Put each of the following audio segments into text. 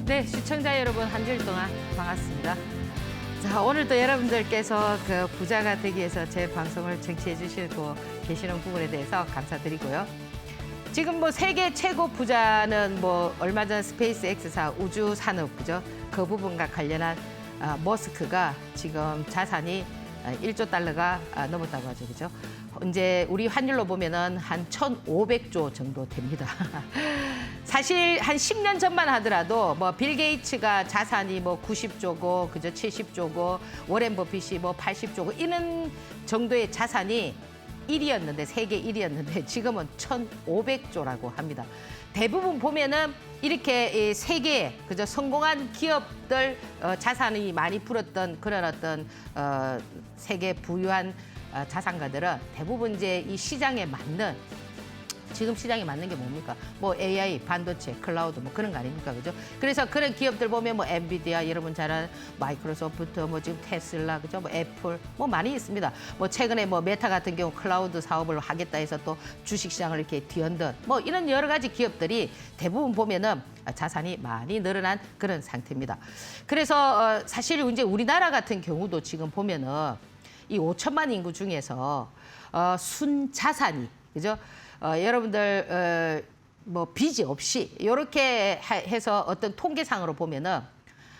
네, 시청자 여러분 한 주일 동안 반갑습니다. 자, 오늘도 여러분들께서 그 부자가 되기 위해서 제 방송을 청취해 주시고 계시는 부분에 대해서 감사드리고요. 지금 뭐 세계 최고 부자는 뭐 얼마 전 스페이스 X사 우주 산업 그죠? 그 부분과 관련한 머스크가 지금 자산이 1조 달러가 넘었다고 하죠. 그죠? 이제 우리 환율로 보면은 한 1,500조 정도 됩니다. 사실 한 10년 전만 하더라도 뭐 빌 게이츠가 자산이 뭐 90조고 그저 70조고 워렌 버핏이 뭐 80조고 이런 정도의 자산이 1위였는데 세계 1위였는데 지금은 1,500조라고 합니다. 대부분 보면은 이렇게 세계에 그저 성공한 기업들 자산이 많이 불었던 그런 어떤 세계 부유한 자산가들은 대부분 이제 이 시장에 맞는 지금 시장에 맞는 게 뭡니까? 뭐 AI, 반도체, 클라우드 뭐 그런 거 아닙니까? 그죠? 그래서 그런 기업들 보면 뭐 엔비디아, 여러분 잘 아는 마이크로소프트, 뭐 지금 테슬라, 그죠? 뭐 애플, 뭐 많이 있습니다. 뭐 최근에 뭐 메타 같은 경우 클라우드 사업을 하겠다 해서 또 주식시장을 이렇게 뒤흔든 뭐 이런 여러 가지 기업들이 대부분 보면은 자산이 많이 늘어난 그런 상태입니다. 그래서 사실 이제 우리나라 같은 경우도 지금 보면은 이 5천만 인구 중에서 순자산이 그죠? 여러분들 뭐 빚이 없이 이렇게 해서 어떤 통계상으로 보면은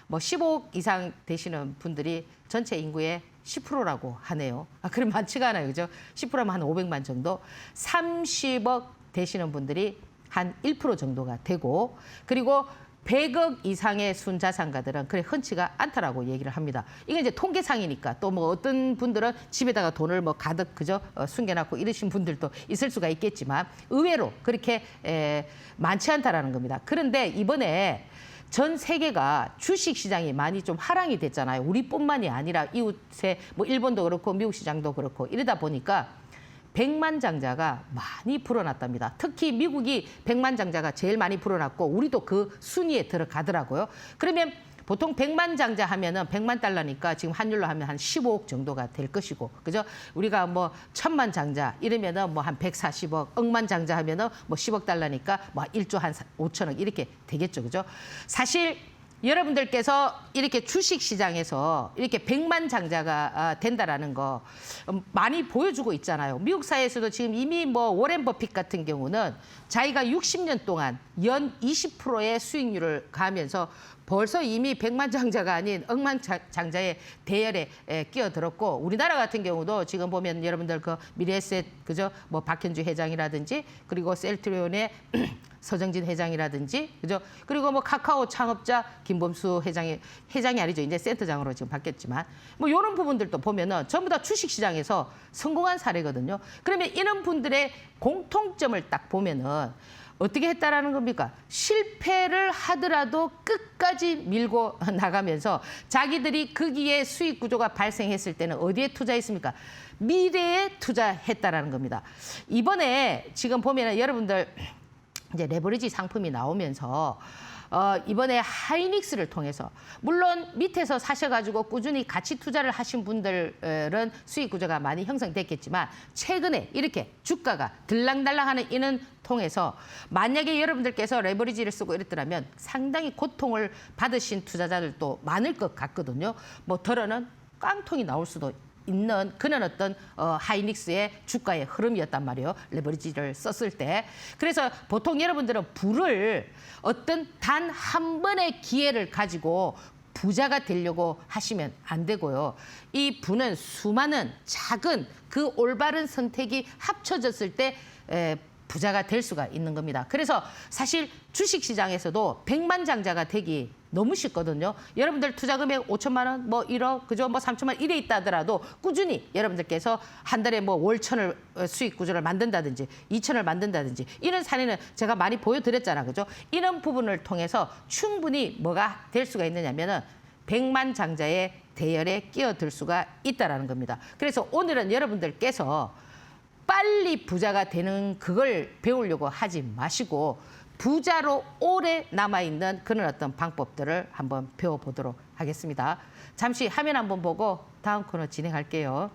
뭐 15억 이상 되시는 분들이 전체 인구의 10%라고 하네요. 그럼 많지가 않아요, 그죠? 10%면 한 500만 정도. 30억 되시는 분들이 한 1% 정도가 되고, 그리고 100억 이상의 순자산가들은 그래 흔치가 않다라고 얘기를 합니다. 이게 이제 통계상이니까 또 뭐 어떤 분들은 집에다가 돈을 뭐 가득 그저 숨겨놨고 이러신 분들도 있을 수가 있겠지만 의외로 그렇게 많지 않다라는 겁니다. 그런데 이번에 전 세계가 주식 시장이 많이 좀 하락이 됐잖아요. 우리뿐만이 아니라 이웃에 뭐 일본도 그렇고 미국 시장도 그렇고 이러다 보니까 백만장자가 많이 불어났답니다. 특히 미국이 백만장자가 제일 많이 불어났고 우리도 그 순위에 들어가더라고요. 그러면 보통 백만장자 하면은 100만 달러니까 지금 환율로 하면 한 15억 정도가 될 것이고, 그죠? 우리가 뭐 1000만장자 이러면은 뭐 한 140억, 억만장자 하면은 뭐 10억 달러니까 뭐 1조 한 5천억 이렇게 되겠죠, 그죠? 사실 여러분들께서 이렇게 주식시장에서 이렇게 백만장자가 된다라는 거 많이 보여주고 있잖아요. 미국 사회에서도 지금 이미 뭐 워렌 버핏 같은 경우는 자기가 60년 동안 연 20%의 수익률을 가하면서 벌써 이미 백만장자가 아닌 억만장자의 대열에 끼어들었고, 우리나라 같은 경우도 지금 보면 여러분들 그 미래에셋 그죠? 뭐 박현주 회장이라든지 그리고 셀트리온의 서정진 회장이라든지 그죠? 그리고 뭐 카카오 창업자 김범수 회장이 아니죠. 이제 센터장으로 지금 바뀌었지만 뭐 이런 부분들도 보면은 전부 다 주식시장에서 성공한 사례거든요. 그러면 이런 분들의 공통점을 딱 보면은 어떻게 했다라는 겁니까? 실패를 하더라도 끝까지 밀고 나가면서 자기들이 거기에 수익 구조가 발생했을 때는 어디에 투자했습니까? 미래에 투자했다라는 겁니다. 이번에 지금 보면은 여러분들 이제 레버리지 상품이 나오면서 이번에 하이닉스를 통해서 물론 밑에서 사셔가지고 꾸준히 같이 투자를 하신 분들은 수익 구조가 많이 형성됐겠지만 최근에 이렇게 주가가 들락날락하는 이는 통해서 만약에 여러분들께서 레버리지를 쓰고 이랬더라면 상당히 고통을 받으신 투자자들도 많을 것 같거든요. 뭐 덜어는 깡통이 나올 수도 있는 그런 어떤 하이닉스의 주가의 흐름이었단 말이에요. 레버리지를 썼을 때. 그래서 보통 여러분들은 부를 어떤 단 한 번의 기회를 가지고 부자가 되려고 하시면 안 되고요. 이 부는 수많은 작은 그 올바른 선택이 합쳐졌을 때 부자가 될 수가 있는 겁니다. 그래서 사실 주식시장에서도 백만장자가 되기 너무 쉽거든요. 여러분들 투자 금액 5천만 원, 뭐 1억, 그죠? 뭐 3천만 원 이래 있다 하더라도 꾸준히 여러분들께서 한 달에 뭐 월천을 수익 구조를 만든다든지 2천을 만든다든지 이런 사례는 제가 많이 보여드렸잖아, 그죠? 이런 부분을 통해서 충분히 뭐가 될 수가 있느냐면은 백만장자의 대열에 끼어들 수가 있다라는 겁니다. 그래서 오늘은 여러분들께서 빨리 부자가 되는 그걸 배우려고 하지 마시고 부자로 오래 남아있는 그런 어떤 방법들을 한번 배워보도록 하겠습니다. 잠시 화면 한번 보고 다음 코너 진행할게요.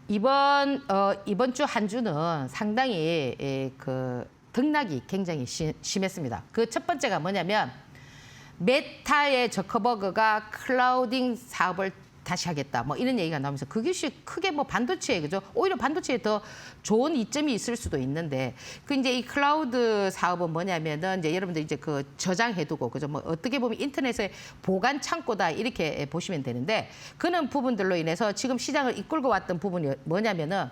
이번 주 한 주는 상당히 그 등락이 굉장히 심했습니다. 그 첫 번째가 뭐냐면 메타의 저커버그가 클라우딩 사업을 다시 하겠다. 뭐 이런 얘기가 나오면서 그것이 크게 뭐 반도체에 그죠? 오히려 반도체에 더 좋은 이점이 있을 수도 있는데 그 이제 이 클라우드 사업은 뭐냐면은 이제 여러분들 이제 그 저장해두고 그죠? 뭐 어떻게 보면 인터넷의 보관 창고다 이렇게 보시면 되는데 그런 부분들로 인해서 지금 시장을 이끌고 왔던 부분이 뭐냐면은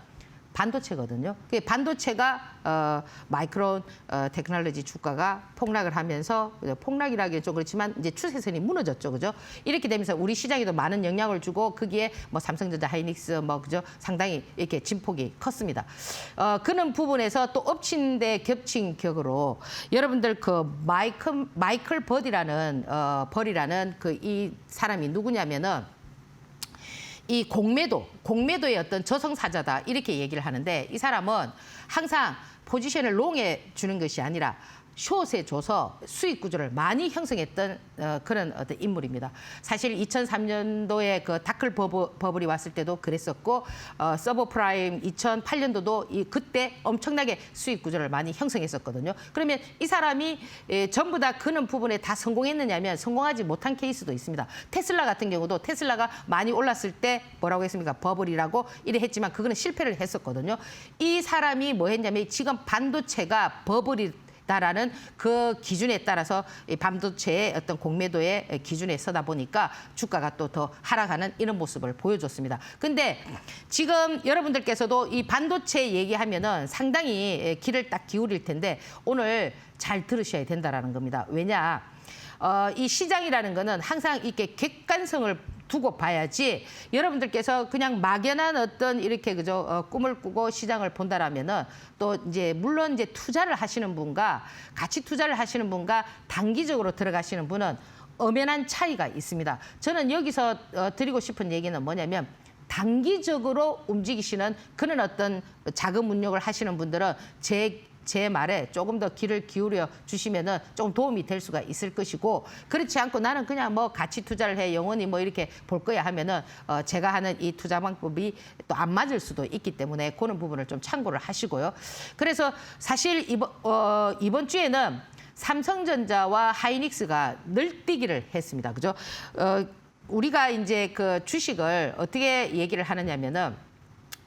반도체거든요. 그 반도체가 마이크론 테크놀로지 주가가 폭락을 하면서 폭락이라기는 좀 그렇지만 이제 추세선이 무너졌죠, 그죠? 이렇게 되면서 우리 시장에도 많은 영향을 주고 거기에 뭐 삼성전자, 하이닉스 뭐 그죠? 상당히 이렇게 진폭이 컸습니다. 그런 부분에서 또 엎친 데 겹친 격으로 여러분들 그 마이클 버디라는 그 이 사람이 누구냐면은. 이 공매도의 어떤 저승사자다 이렇게 얘기를 하는데 이 사람은 항상 포지션을 롱에 주는 것이 아니라 숏에 줘서 수익 구조를 많이 형성했던 그런 어떤 인물입니다. 사실 2003년도에 그 다클 버블이 왔을 때도 그랬었고 서브프라임 2008년도도 그때 엄청나게 수익 구조를 많이 형성했었거든요. 그러면 이 사람이 전부 다 그런 부분에 다 성공했느냐면 성공하지 못한 케이스도 있습니다. 테슬라 같은 경우도 테슬라가 많이 올랐을 때 뭐라고 했습니까? 버블이라고 이래 했지만 그거는 실패를 했었거든요. 이 사람이 뭐 했냐면 지금 반도체가 버블이 다라는 그 기준에 따라서 이 반도체의 어떤 공매도의 기준에 서다 보니까 주가가 또 더 하락하는 이런 모습을 보여줬습니다. 근데 지금 여러분들께서도 이 반도체 얘기하면은 상당히 귀를 딱 기울일 텐데 오늘 잘 들으셔야 된다라는 겁니다. 왜냐? 이 시장이라는 거는 항상 이렇게 객관성을 두고 봐야지 여러분들께서 그냥 막연한 어떤 이렇게 그저 꿈을 꾸고 시장을 본다라면은 또 이제 물론 이제 투자를 하시는 분과 가치 투자를 하시는 분과 단기적으로 들어가시는 분은 엄연한 차이가 있습니다. 저는 여기서 드리고 싶은 얘기는 뭐냐면 단기적으로 움직이시는 그런 어떤 자금 운용을 하시는 분들은 제 말에 조금 더 귀를 기울여 주시면은 조금 도움이 될 수가 있을 것이고 그렇지 않고 나는 그냥 뭐 가치 투자를 해 영원히 뭐 이렇게 볼 거야 하면은 제가 하는 이 투자 방법이 또 안 맞을 수도 있기 때문에 그런 부분을 좀 참고를 하시고요. 그래서 사실 이번 주에는 삼성전자와 하이닉스가 늘뛰기를 했습니다. 그죠? 우리가 이제 그 주식을 어떻게 얘기를 하느냐면은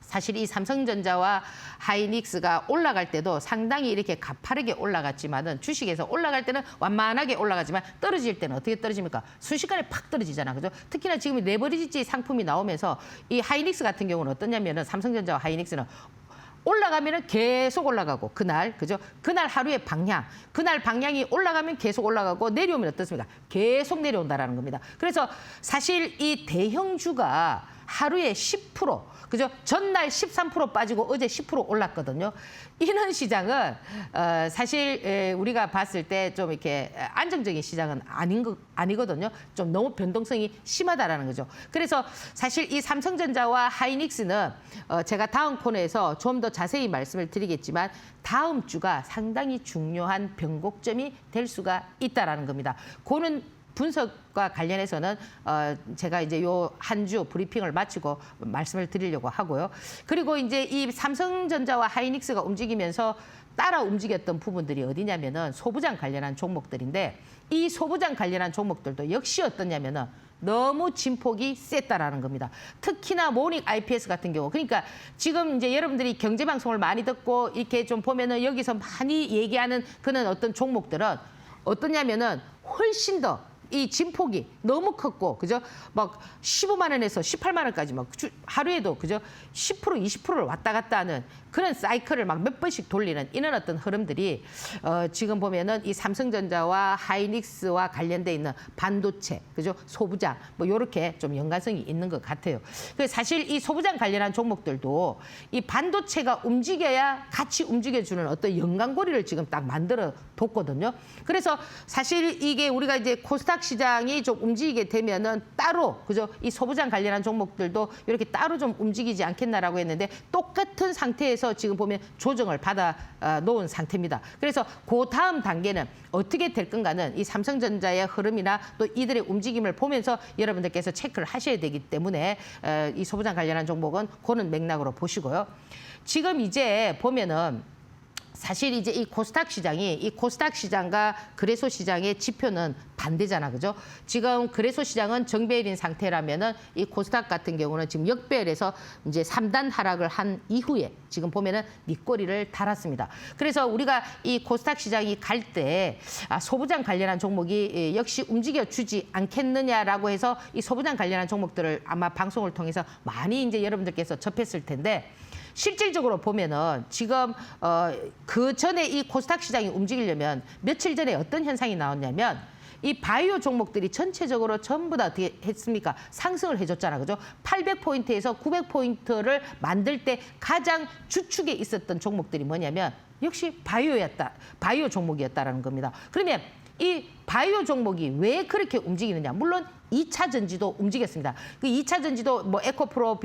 사실 이 삼성전자와 하이닉스가 올라갈 때도 상당히 이렇게 가파르게 올라갔지만은 주식에서 올라갈 때는 완만하게 올라가지만 떨어질 때는 어떻게 떨어집니까? 순식간에 팍 떨어지잖아. 그죠? 특히나 지금 레버리지 상품이 나오면서 이 하이닉스 같은 경우는 어떠냐면은 삼성전자와 하이닉스는 올라가면은 계속 올라가고 그날 그죠? 그날 하루의 방향, 그날 방향이 올라가면 계속 올라가고 내려오면 어떻습니까? 계속 내려온다라는 겁니다. 그래서 사실 이 대형주가 하루에 10% 그죠? 전날 13% 빠지고 어제 10% 올랐거든요. 이런 시장은 사실 우리가 봤을 때 좀 이렇게 안정적인 시장은 아니거든요. 좀 너무 변동성이 심하다라는 거죠. 그래서 사실 이 삼성전자와 하이닉스는 제가 다음 코너에서 좀 더 자세히 말씀을 드리겠지만 다음 주가 상당히 중요한 변곡점이 될 수가 있다라는 겁니다. 그는 분석과 관련해서는 제가 이제 요 한 주 브리핑을 마치고 말씀을 드리려고 하고요. 그리고 이제 이 삼성전자와 하이닉스가 움직이면서 따라 움직였던 부분들이 어디냐면은 소부장 관련한 종목들인데 이 소부장 관련한 종목들도 역시 어떠냐면은 너무 진폭이 셌다라는 겁니다. 특히나 모닝 IPS 같은 경우. 그러니까 지금 이제 여러분들이 경제 방송을 많이 듣고 이렇게 좀 보면은 여기서 많이 얘기하는 그런 어떤 종목들은 어떠냐면은 훨씬 더 이 진폭이 너무 컸고 그죠? 막 15만 원에서 18만 원까지 막 하루에도 그죠? 10% 20%를 왔다 갔다 하는 그런 사이클을 막 몇 번씩 돌리는 이런 어떤 흐름들이 지금 보면은 이 삼성전자와 하이닉스와 관련돼 있는 반도체 그죠? 소부장 뭐 요렇게 좀 연관성이 있는 것 같아요. 그래서 사실 이 소부장 관련한 종목들도 이 반도체가 움직여야 같이 움직여주는 어떤 연관고리를 지금 딱 만들어 뒀거든요. 그래서 사실 이게 우리가 이제 코스닥 코스닥 시장이 좀 움직이게 되면은 따로 그죠? 이 소부장 관련한 종목들도 이렇게 따로 좀 움직이지 않겠나라고 했는데 똑같은 상태에서 지금 보면 조정을 받아 놓은 상태입니다. 그래서 그 다음 단계는 어떻게 될 건가는 이 삼성전자의 흐름이나 또 이들의 움직임을 보면서 여러분들께서 체크를 하셔야 되기 때문에 이 소부장 관련한 종목은 그런 맥락으로 보시고요. 지금 이제 보면은 사실 이제 이 코스닥 시장과 거래소 시장의 지표는 반대잖아, 그죠? 지금 거래소 시장은 정배열인 상태라면은 이 코스닥 같은 경우는 지금 역배열에서 이제 3단 하락을 한 이후에 지금 보면은 밑꼬리를 달았습니다. 그래서 우리가 이 코스닥 시장이 갈 때 소부장 관련한 종목이 역시 움직여 주지 않겠느냐라고 해서 이 소부장 관련한 종목들을 아마 방송을 통해서 많이 이제 여러분들께서 접했을 텐데. 실질적으로 보면은 지금 그 전에 이 코스닥 시장이 움직이려면 며칠 전에 어떤 현상이 나왔냐면 이 바이오 종목들이 전체적으로 전부 다 어떻게 했습니까? 상승을 해줬잖아, 그죠? 800포인트에서 900포인트를 만들 때 가장 주축에 있었던 종목들이 뭐냐면 역시 바이오 종목이었다라는 겁니다. 그러면 이 바이오 종목이 왜 그렇게 움직이느냐? 물론 2차 전지도 움직였습니다. 그 2차 전지도 뭐 에코프로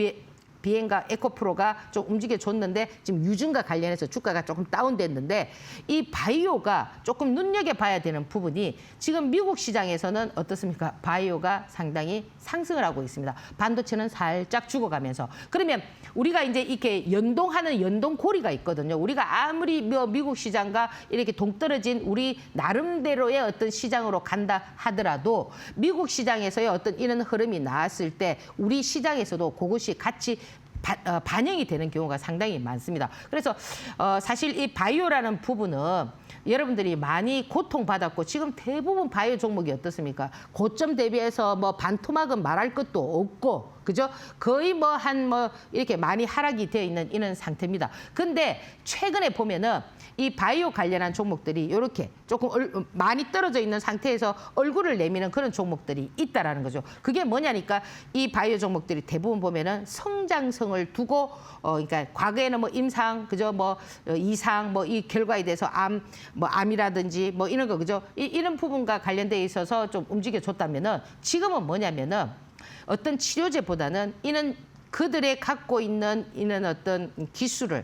비엔과 에코프로가 좀 움직여줬는데 지금 유증과 관련해서 주가가 조금 다운됐는데 이 바이오가 조금 눈여겨봐야 되는 부분이 지금 미국 시장에서는 어떻습니까? 바이오가 상당히 상승을 하고 있습니다. 반도체는 살짝 죽어가면서. 그러면 우리가 이제 이렇게 연동하는 연동고리가 있거든요. 우리가 아무리 미국 시장과 이렇게 동떨어진 우리 나름대로의 어떤 시장으로 간다 하더라도 미국 시장에서의 어떤 이런 흐름이 나왔을 때 우리 시장에서도 그것이 같이 반영이 되는 경우가 상당히 많습니다. 그래서 사실 이 바이오라는 부분은 여러분들이 많이 고통받았고 지금 대부분 바이오 종목이 어떻습니까? 고점 대비해서 뭐 반토막은 말할 것도 없고 그죠? 거의 뭐 이렇게 많이 하락이 되어 있는 이런 상태입니다. 근데 최근에 보면은 이 바이오 관련한 종목들이 이렇게 조금 많이 떨어져 있는 상태에서 얼굴을 내미는 그런 종목들이 있다라는 거죠. 그게 뭐냐니까 이 바이오 종목들이 대부분 보면은 성장성을 두고 그러니까 과거에는 뭐 임상 그죠? 뭐 이상 뭐 이 결과에 대해서 암이라든지 뭐 이런 거 그죠? 이런 부분과 관련돼 있어서 좀 움직여 줬다면은 지금은 뭐냐면은 어떤 치료제보다는 이는 그들의 갖고 있는 이런 어떤 기술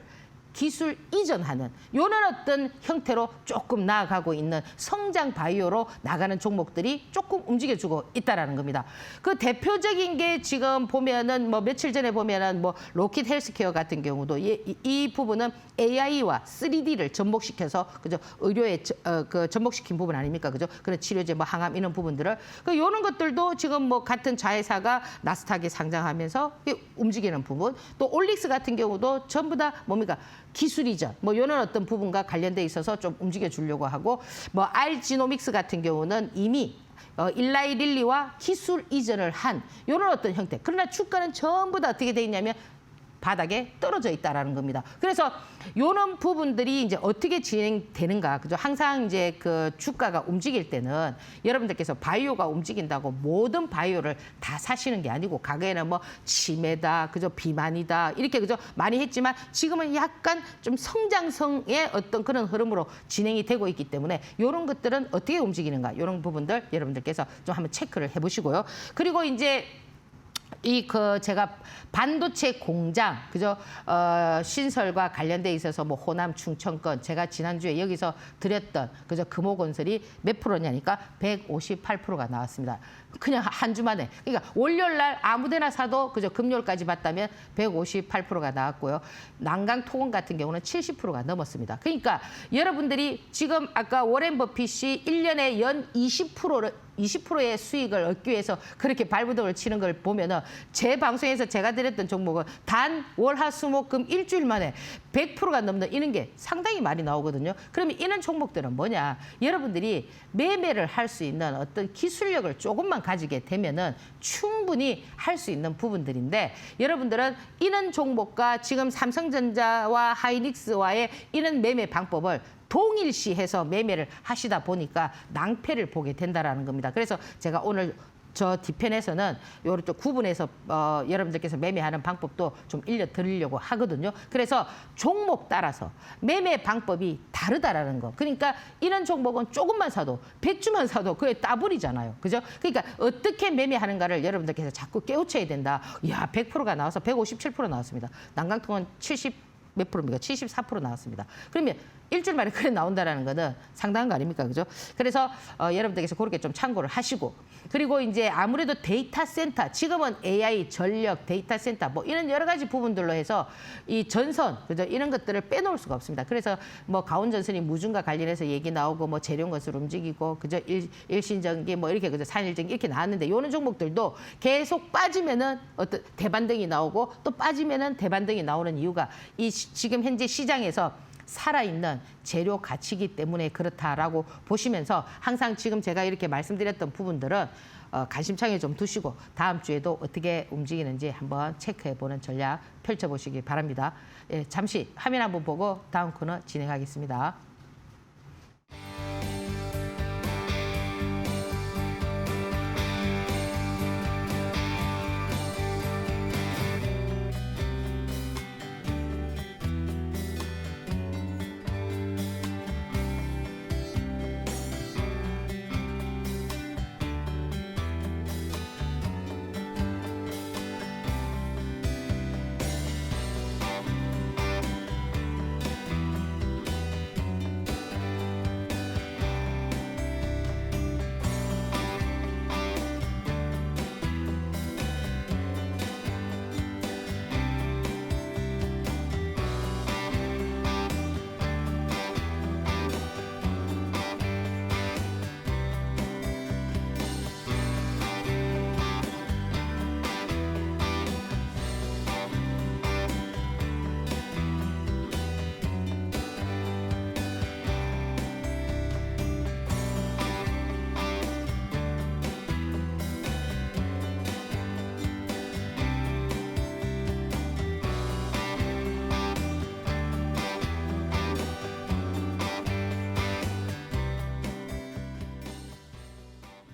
이전하는 이런 어떤 형태로 조금 나아가고 있는 성장 바이오로 나가는 종목들이 조금 움직여주고 있다라는 겁니다. 그 대표적인 게 지금 보면은 뭐 며칠 전에 보면은 뭐 로킷 헬스케어 같은 경우도 이 부분은 AI와 3D를 접목시켜서 그죠 의료에 그 접목시킨 부분 아닙니까 그죠 그런 치료제 뭐 항암 이런 부분들을 그 이런 것들도 지금 뭐 같은 자회사가 나스닥에 상장하면서 움직이는 부분 또 올릭스 같은 경우도 전부 다 뭡니까 기술 이전 뭐 이런 어떤 부분과 관련돼 있어서 좀 움직여 주려고 하고 뭐 알지노믹스 같은 경우는 이미 일라이 릴리와 기술 이전을 한 이런 어떤 형태. 그러나 주가는 전부 다 어떻게 돼 있냐면 바닥에 떨어져 있다라는 겁니다. 그래서 이런 부분들이 이제 어떻게 진행되는가, 그죠? 항상 이제 그 주가가 움직일 때는 여러분들께서 바이오가 움직인다고 모든 바이오를 다 사시는 게 아니고 과거에는 뭐 치매다, 그죠? 비만이다 이렇게 그죠? 많이 했지만 지금은 약간 좀 성장성의 어떤 그런 흐름으로 진행이 되고 있기 때문에 이런 것들은 어떻게 움직이는가 이런 부분들 여러분들께서 좀 한번 체크를 해보시고요. 그리고 이제 제가 반도체 공장 그죠 신설과 관련돼 있어서 뭐 호남 충청권 제가 지난주에 여기서 드렸던 그죠 금호건설이 몇 프로냐니까 158%가 나왔습니다. 그냥 한 주 만에. 그러니까 월요일 날 아무데나 사도 그죠 금요일까지 봤다면 158%가 나왔고요. 난강토건 같은 경우는 70%가 넘었습니다. 그러니까 여러분들이 지금 아까 워렌 버핏이 1년에 연 20%의 수익을 얻기 위해서 그렇게 발버둥을 치는 걸 보면은 제 방송에서 제가 드렸던 종목은 단 월화수목금 일주일 만에 100%가 넘는 이런 게 상당히 많이 나오거든요. 그러면 이런 종목들은 뭐냐? 여러분들이 매매를 할 수 있는 어떤 기술력을 조금만 가지게 되면은 충분히 할 수 있는 부분들인데 여러분들은 이런 종목과 지금 삼성전자와 하이닉스와의 이런 매매 방법을 동일시해서 매매를 하시다 보니까 낭패를 보게 된다라는 겁니다. 그래서 제가 오늘 저 뒤편에서는 요를 또 구분해서 여러분들께서 매매하는 방법도 좀 알려드리려고 하거든요. 그래서 종목 따라서 매매 방법이 다르다라는 거. 그러니까 이런 종목은 조금만 사도 100주만 사도 그게 따블이잖아요. 그죠? 그러니까 어떻게 매매하는가를 여러분들께서 자꾸 깨우쳐야 된다. 이야, 100%가 나와서 157% 나왔습니다. 난강통은 70 몇 프로입니까? 74% 나왔습니다. 그러면 일주일 만에 그래 나온다라는 거는 상당한 거 아닙니까? 그죠? 그래서 여러분들께서 그렇게 좀 참고를 하시고, 그리고 이제 아무래도 데이터 센터, 지금은 AI, 전력, 데이터 센터 뭐 이런 여러 가지 부분들로 해서 이 전선, 그죠? 이런 것들을 빼놓을 수가 없습니다. 그래서 뭐 가온전선이 무중과 관련해서 얘기 나오고 뭐 재룡건설 움직이고, 그죠? 일신전기 뭐 이렇게, 그죠? 산일전기 이렇게 나왔는데, 요런 종목들도 계속 빠지면은 어떤 대반등이 나오고, 또 빠지면은 대반등이 나오는 이유가 이 지금 현재 시장에서 살아있는 재료 가치이기 때문에 그렇다라고 보시면서, 항상 지금 제가 이렇게 말씀드렸던 부분들은 관심창에 좀 두시고 다음 주에도 어떻게 움직이는지 한번 체크해보는 전략 펼쳐보시기 바랍니다. 예, 잠시 화면 한번 보고 다음 코너 진행하겠습니다.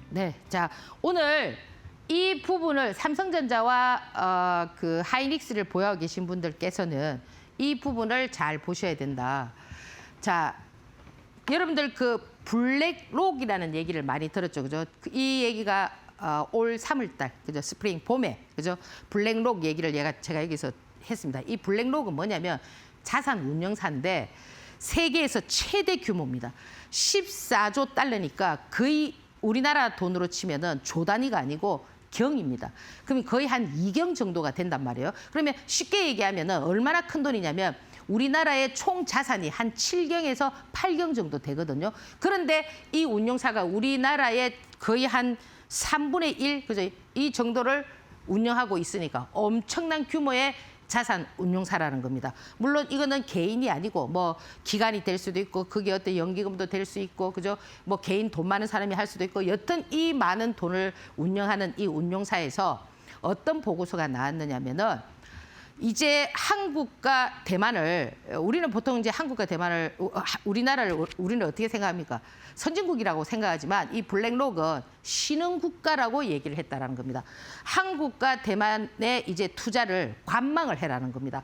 네, 자, 오늘 이 부분을 삼성전자와 그 하이닉스를 보유하고 계신 분들께서는 이 부분을 잘 보셔야 된다. 자, 여러분들 그 블랙록이라는 얘기를 많이 들었죠, 그죠? 이 얘기가 올 3월달, 그죠? 스프링 봄에, 그죠? 블랙록 얘기를 제가 여기서 했습니다. 이 블랙록은 뭐냐면 자산 운용사인데 세계에서 최대 규모입니다. 14조 달러니까 거의 우리나라 돈으로 치면은 조 단위가 아니고 경입니다. 그러면 거의 한 2경 정도가 된단 말이에요. 그러면 쉽게 얘기하면은 얼마나 큰 돈이냐면 우리나라의 총 자산이 한 7경에서 8경 정도 되거든요. 그런데 이 운용사가 우리나라의 거의 한 3분의 1, 그죠? 이 정도를 운영하고 있으니까 엄청난 규모의 자산 운용사라는 겁니다. 물론 이거는 개인이 아니고 뭐 기관이 될 수도 있고 그게 어떤 연기금도 될 수 있고, 그죠? 뭐 개인 돈 많은 사람이 할 수도 있고, 여튼 이 많은 돈을 운영하는 이 운용사에서 어떤 보고서가 나왔느냐면은 이제 한국과 대만을, 우리는 보통 이제 한국과 대만을, 우리나라를 우리는 어떻게 생각합니까? 선진국이라고 생각하지만 이 블랙록은 신흥국가라고 얘기를 했다라는 겁니다. 한국과 대만에 이제 투자를 관망을 해라는 겁니다.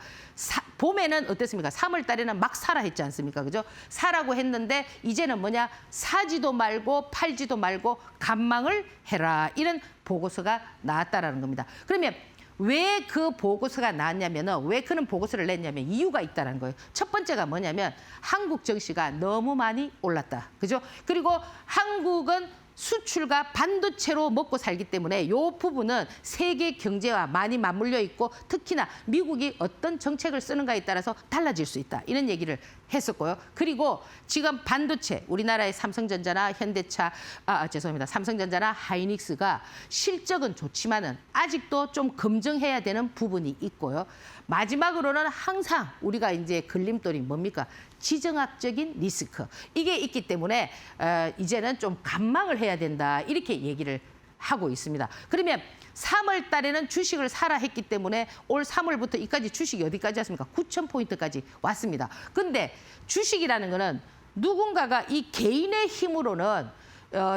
봄에는 어땠습니까? 3월 달에는 막 사라 했지 않습니까? 그죠? 사라고 했는데 이제는 뭐냐? 사지도 말고 팔지도 말고 관망을 해라. 이런 보고서가 나왔다라는 겁니다. 그러면 왜 그 보고서가 나왔냐면은, 왜 그런 보고서를 냈냐면 이유가 있다는 거예요. 첫 번째가 뭐냐면 한국 증시가 너무 많이 올랐다. 그죠? 그리고 한국은 수출과 반도체로 먹고 살기 때문에 이 부분은 세계 경제와 많이 맞물려 있고, 특히나 미국이 어떤 정책을 쓰는가에 따라서 달라질 수 있다. 이런 얘기를 했었고요. 그리고 지금 반도체, 우리나라의 삼성전자나 현대차, 죄송합니다. 삼성전자나 하이닉스가 실적은 좋지만은 아직도 좀 검증해야 되는 부분이 있고요. 마지막으로는 항상 우리가 이제 걸림돌이 뭡니까? 지정학적인 리스크. 이게 있기 때문에 이제는 좀 관망을 해야 된다. 이렇게 얘기를 하고 있습니다. 그러면 3월 달에는 주식을 사라 했기 때문에 올 3월부터 이까지 주식이 어디까지 왔습니까? 9,000포인트까지 왔습니다. 근데 주식이라는 거는 누군가가 이 개인의 힘으로는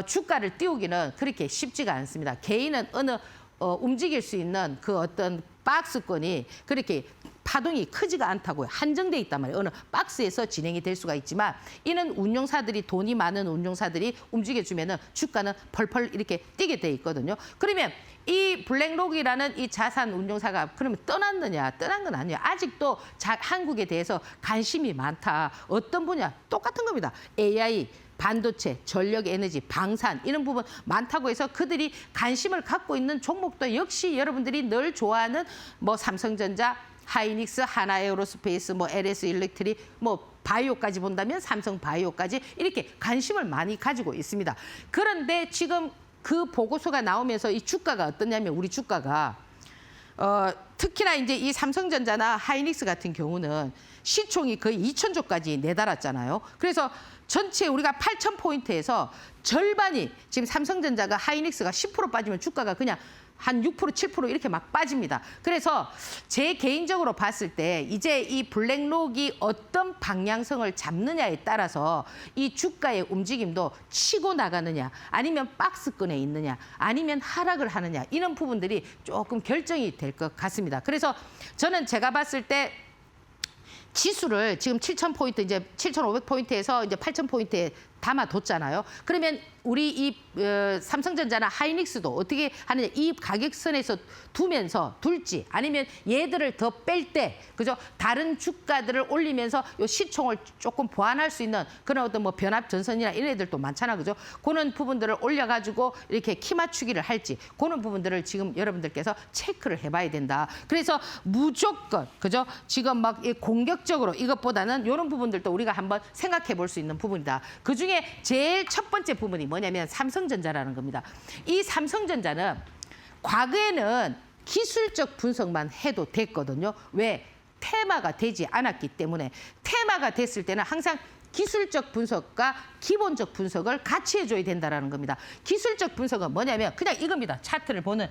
주가를 띄우기는 그렇게 쉽지가 않습니다. 개인은 어느 움직일 수 있는 그 어떤 박스권이 그렇게 파동이 크지가 않다고요. 한정돼 있단 말이에요. 어느 박스에서 진행이 될 수가 있지만 이는 운용사들이 돈이 많은 운용사들이 움직여주면은 주가는 펄펄 이렇게 뛰게 돼 있거든요. 그러면 이 블랙록이라는 이 자산 운용사가 그러면 떠났느냐? 떠난 건 아니에요. 아직도 한국에 대해서 관심이 많다. 어떤 분야? 똑같은 겁니다. AI, 반도체, 전력 에너지, 방산 이런 부분 많다고 해서 그들이 관심을 갖고 있는 종목도 역시 여러분들이 늘 좋아하는 뭐 삼성전자, 하이닉스, 하나에어로스페이스, 뭐 LS 일렉트릭, 뭐 바이오까지 본다면 삼성 바이오까지 이렇게 관심을 많이 가지고 있습니다. 그런데 지금 그 보고서가 나오면서 이 주가가 어떠냐면 우리 주가가 특히나 이제 이 삼성전자나 하이닉스 같은 경우는 시총이 거의 2,000조까지 내달았잖아요. 그래서 전체 우리가 8,000포인트에서 절반이 지금 삼성전자가 하이닉스가 10% 빠지면 주가가 그냥 한 6%, 7% 이렇게 막 빠집니다. 그래서 제 개인적으로 봤을 때 이제 이 블랙록이 어떤 방향성을 잡느냐에 따라서 이 주가의 움직임도 치고 나가느냐 아니면 박스권에 있느냐 아니면 하락을 하느냐 이런 부분들이 조금 결정이 될 것 같습니다. 그래서 저는 제가 봤을 때 지수를 지금 7,000포인트 이제 7,500포인트에서 이제 8,000포인트에 담아뒀잖아요. 그러면 우리 이 삼성전자나 하이닉스도 어떻게 하느냐 이 가격선에서 두면서 둘지 아니면 얘들을 더 뺄 때 그죠 다른 주가들을 올리면서 요 시총을 조금 보완할 수 있는 그런 어떤 뭐 변압 전선이나 이런 애들도 많잖아 그죠 그런 부분들을 올려가지고 이렇게 키 맞추기를 할지 그런 부분들을 지금 여러분들께서 체크를 해봐야 된다. 그래서 무조건 그죠 지금 막 공격적으로 이것보다는 이런 부분들도 우리가 한번 생각해 볼 수 있는 부분이다. 그 중에 제일 첫 번째 부분이 뭐냐면 삼성전자라는 겁니다. 이 삼성전자는 과거에는 기술적 분석만 해도 됐거든요. 왜? 테마가 되지 않았기 때문에 테마가 됐을 때는 항상 기술적 분석과 기본적 분석을 같이 해줘야 된다는 겁니다. 기술적 분석은 뭐냐면 그냥 이겁니다. 차트를 보는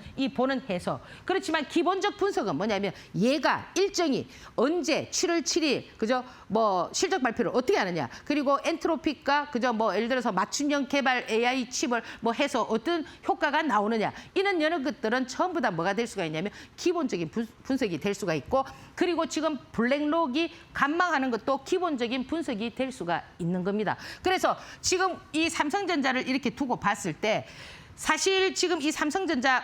해석. 그렇지만 기본적 분석은 뭐냐면 얘가 일정이 언제 7월 7일 그죠? 뭐 실적 발표를 어떻게 하느냐. 그리고 엔트로픽과 그죠? 뭐 예를 들어서 맞춤형 개발 AI 칩을 뭐 해서 어떤 효과가 나오느냐. 이런 여러 것들은 전부 다 뭐가 될 수가 있냐면 기본적인 분석이 될 수가 있고 그리고 지금 블랙록이 관망하는 것도 기본적인 분석이 될 수가 있는 겁니다. 그래서 지금 이 삼성전자를 이렇게 두고 봤을 때 사실 지금 이 삼성전자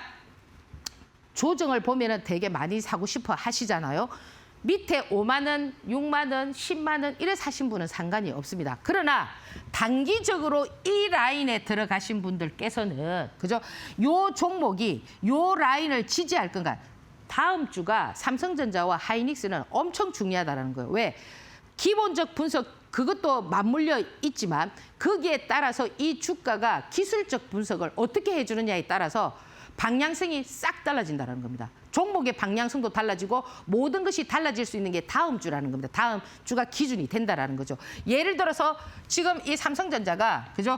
조정을 보면은 되게 많이 사고 싶어 하시잖아요. 밑에 5만 원, 6만 원, 10만 원 이래 사신 분은 상관이 없습니다. 그러나 단기적으로 이 라인에 들어가신 분들께서는 그죠? 요 종목이 요 라인을 지지할 건가? 다음 주가 삼성전자와 하이닉스는 엄청 중요하다는 거예요. 왜? 기본적 분석 그것도 맞물려 있지만 거기에 따라서 이 주가가 기술적 분석을 어떻게 해주느냐에 따라서 방향성이 싹 달라진다는 겁니다. 종목의 방향성도 달라지고 모든 것이 달라질 수 있는 게 다음 주라는 겁니다. 다음 주가 기준이 된다라는 거죠. 예를 들어서 지금 이 삼성전자가 그죠?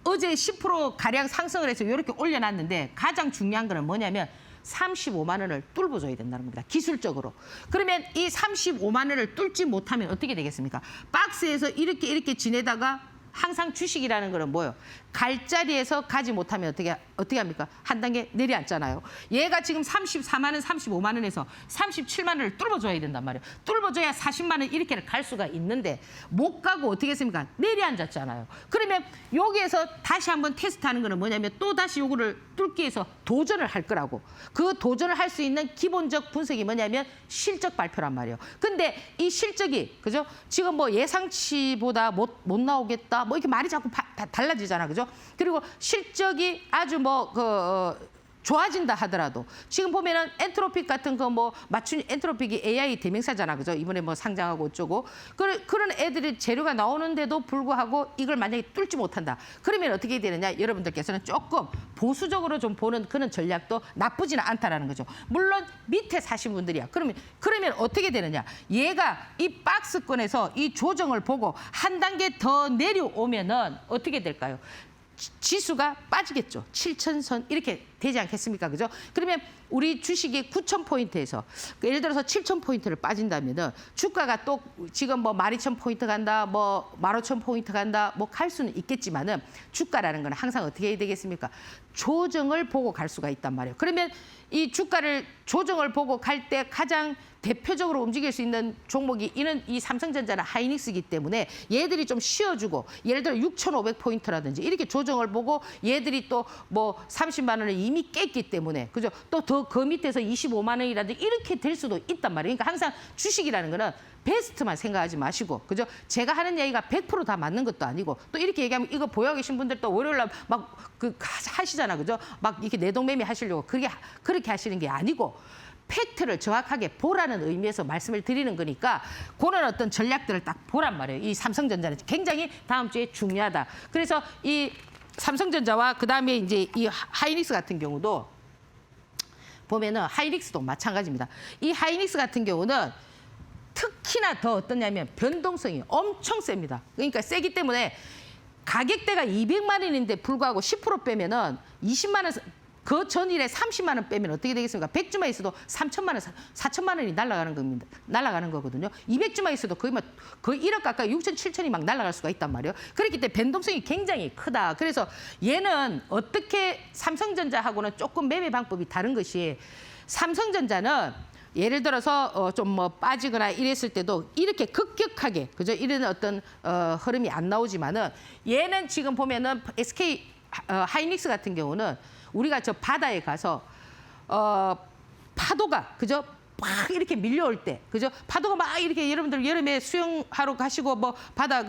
어제 10% 가량 상승을 해서 이렇게 올려놨는데 가장 중요한 거는 뭐냐면 35만 원을 뚫어줘야 된다는 겁니다. 기술적으로. 그러면 이 35만 원을 뚫지 못하면 어떻게 되겠습니까? 박스에서 이렇게 지내다가 항상 주식이라는 거는 뭐예요? 갈 자리에서 가지 못하면 어떻게 합니까? 한 단계 내려앉잖아요. 얘가 지금 34만 원, 35만 원에서 37만 원을 뚫어줘야 된단 말이에요. 뚫어줘야 40만 원 이렇게 갈 수가 있는데 못 가고 어떻게 했습니까? 내려앉았잖아요. 그러면 여기에서 다시 한번 테스트하는 거는 뭐냐면 또 다시 요거를 뚫기 위해서 도전을 할 거라고. 그 도전을 할 수 있는 기본적 분석이 뭐냐면 실적 발표란 말이에요. 근데 이 실적이 그죠? 지금 뭐 예상치보다 못 나오겠다. 뭐 이렇게 말이 자꾸 달라지잖아. 그죠? 그리고 실적이 아주 좋아진다 하더라도 지금 보면은 엔트로픽 같은 거 뭐 맞춤 엔트로픽이 AI 대명사잖아. 그죠? 이번에 뭐 상장하고 어쩌고. 그런 애들이 재료가 나오는데도 불구하고 이걸 만약에 뚫지 못한다. 그러면 어떻게 되느냐? 여러분들께서는 조금 보수적으로 좀 보는 그런 전략도 나쁘지는 않다라는 거죠. 물론 밑에 사신 분들이야. 그러면 어떻게 되느냐? 얘가 이 박스권에서 이 조정을 보고 한 단계 더 내려오면은 어떻게 될까요? 지수가 빠지겠죠. 7,000선 이렇게 되지 않겠습니까? 그죠? 그러면 우리 주식이 9,000포인트에서 예를 들어서 7,000포인트를 빠진다면은 주가가 또 지금 뭐 12,000포인트 간다, 뭐 15,000포인트 간다, 뭐 갈 수는 있겠지만은 주가라는 건 항상 어떻게 해야 되겠습니까? 조정을 보고 갈 수가 있단 말이에요. 그러면 이 주가를 조정을 보고 갈 때 가장 대표적으로 움직일 수 있는 종목이 이는 이 삼성전자나 하이닉스이기 때문에 얘들이 좀 쉬어주고 예를 들어 6,500포인트라든지 이렇게 조정을 보고 얘들이 또 뭐 30만 원을 이미 깼기 때문에 그죠? 또 더 그 밑에서 25만 원이라든지 이렇게 될 수도 있단 말이에요. 그러니까 항상 주식이라는 거는 베스트만 생각하지 마시고 그죠? 제가 하는 얘기가 100% 다 맞는 것도 아니고 또 이렇게 얘기하면 이거 보여 계신 분들 또 월요일 날 막 그 하시잖아 그죠? 막 이렇게 내동매매 하시려고 그렇게 하시는 게 아니고 팩트를 정확하게 보라는 의미에서 말씀을 드리는 거니까 그런 어떤 전략들을 딱 보란 말이에요. 이 삼성전자는 굉장히 다음 주에 중요하다. 그래서 이 삼성전자와 그다음에 이제 이 하이닉스 같은 경우도 보면은 하이닉스도 마찬가지입니다. 이 하이닉스 같은 경우는 특히나 더 어떠냐면 변동성이 엄청 셉니다. 그러니까 세기 때문에 가격대가 200만 원인데 불구하고 10% 빼면은 20만 원 그 전일에 30만 원 빼면 어떻게 되겠습니까? 100주만 있어도 3천만 원, 4천만 원이 날아가는 겁니다. 날아가는 거거든요. 200주만 있어도 거의 1억 가까이 6천, 7천이 막 날아갈 수가 있단 말이에요. 그렇기 때문에 변동성이 굉장히 크다. 그래서 얘는 어떻게 삼성전자하고는 조금 매매 방법이 다른 것이 삼성전자는 예를 들어서 좀 뭐 빠지거나 이랬을 때도 이렇게 급격하게 그죠? 이런 어떤 흐름이 안 나오지만은 얘는 지금 보면은 SK 하이닉스 같은 경우는 우리가 저 바다에 가서 파도가 그죠? 막 이렇게 밀려올 때 그죠? 파도가 막 이렇게 여러분들 여름에 수영하러 가시고 뭐 바다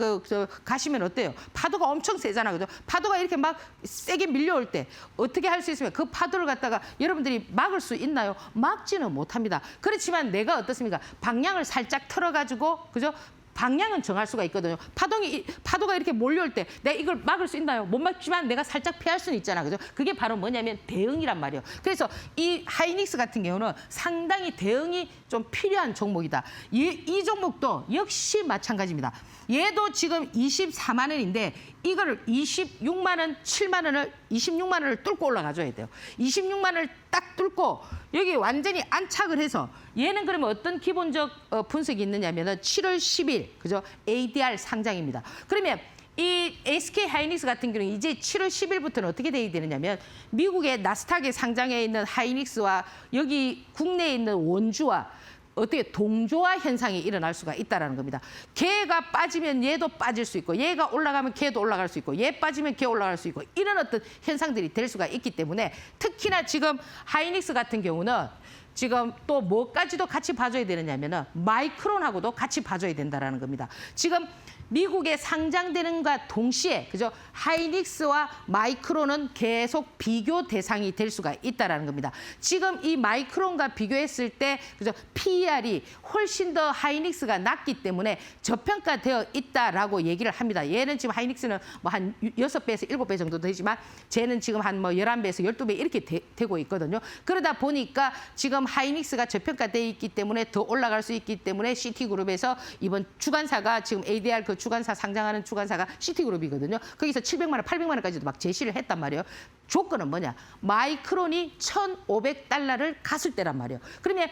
가시면 어때요? 파도가 엄청 세잖아 그죠? 파도가 이렇게 막 세게 밀려올 때 어떻게 할 수 있으면 그 파도를 갖다가 여러분들이 막을 수 있나요? 막지는 못합니다. 그렇지만 내가 어떻습니까? 방향을 살짝 틀어가지고 그죠? 방향은 정할 수가 있거든요. 파도가 이렇게 몰려올 때 내가 이걸 막을 수 있나요? 못 막지만 내가 살짝 피할 수는 있잖아. 그죠? 그게 바로 뭐냐면 대응이란 말이에요. 그래서 이 하이닉스 같은 경우는 상당히 대응이 좀 필요한 종목이다. 이 종목도 역시 마찬가지입니다. 얘도 지금 24만 원인데 이거를 26만 원, 7만 원을 26만 원을 뚫고 올라가줘야 돼요. 26만 원을 딱 뚫고 여기 완전히 안착을 해서 얘는 그러면 어떤 기본적 분석이 있느냐면은 7월 10일 그죠? ADR 상장입니다. 그러면 이 SK 하이닉스 같은 경우는 이제 7월 10일부터는 어떻게 돼야 되느냐면 미국의 나스닥에 상장해 있는 하이닉스와 여기 국내에 있는 원주와 어떻게 동조화 현상이 일어날 수가 있다는 겁니다. 걔가 빠지면 얘도 빠질 수 있고 얘가 올라가면 걔도 올라갈 수 있고 얘 빠지면 걔 올라갈 수 있고 이런 어떤 현상들이 될 수가 있기 때문에 특히나 지금 하이닉스 같은 경우는 지금 또 뭐까지도 같이 봐줘야 되느냐면은 마이크론하고도 같이 봐줘야 된다는 겁니다. 지금 미국에 상장되는과 동시에 그죠? 하이닉스와 마이크론은 계속 비교 대상이 될 수가 있다는 겁니다. 지금 이 마이크론과 비교했을 때 그죠? PER이 훨씬 더 하이닉스가 낮기 때문에 저평가되어 있다라고 얘기를 합니다. 얘는 지금 하이닉스는 뭐 한 6배에서 7배 정도 되지만 쟤는 지금 한 뭐 11배에서 12배 이렇게 되고 있거든요. 그러다 보니까 지금 하이닉스가 저평가되어 있기 때문에 더 올라갈 수 있기 때문에 시티그룹에서 이번 주간사가 지금 ADR 그 주간사 상장하는 주간사가 시티그룹이거든요. 거기서 700만 원, 800만 원까지도 막 제시를 했단 말이에요. 조건은 뭐냐? 마이크론이 $1,500를 갔을 때란 말이에요. 그러면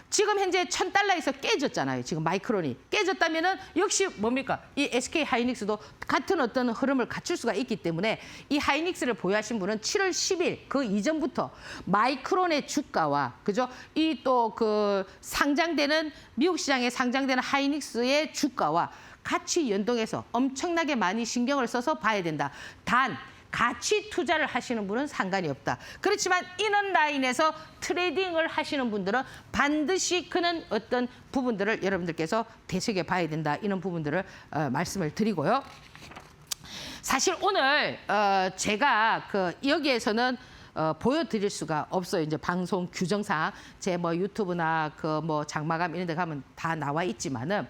지금 현재 $1,000에서 깨졌잖아요. 지금 마이크론이 깨졌다면은 역시 뭡니까? 이 SK 하이닉스도 같은 어떤 흐름을 갖출 수가 있기 때문에 이 하이닉스를 보유하신 분은 7월 10일 그 이전부터 마이크론의 주가와 그죠? 이 또 그 상장되는 미국 시장에 상장되는 하이닉스의 주가와 같이 연동해서 엄청나게 많이 신경을 써서 봐야 된다. 단 같이 투자를 하시는 분은 상관이 없다. 그렇지만 이런 라인에서 트레이딩을 하시는 분들은 반드시 그는 어떤 부분들을 여러분들께서 되새겨 봐야 된다. 이런 부분들을 말씀을 드리고요. 사실 오늘 제가 여기에서는 보여드릴 수가 없어요. 이제 방송 규정상 제 뭐 유튜브나 그 뭐 장마감 이런 데 가면 다 나와 있지만은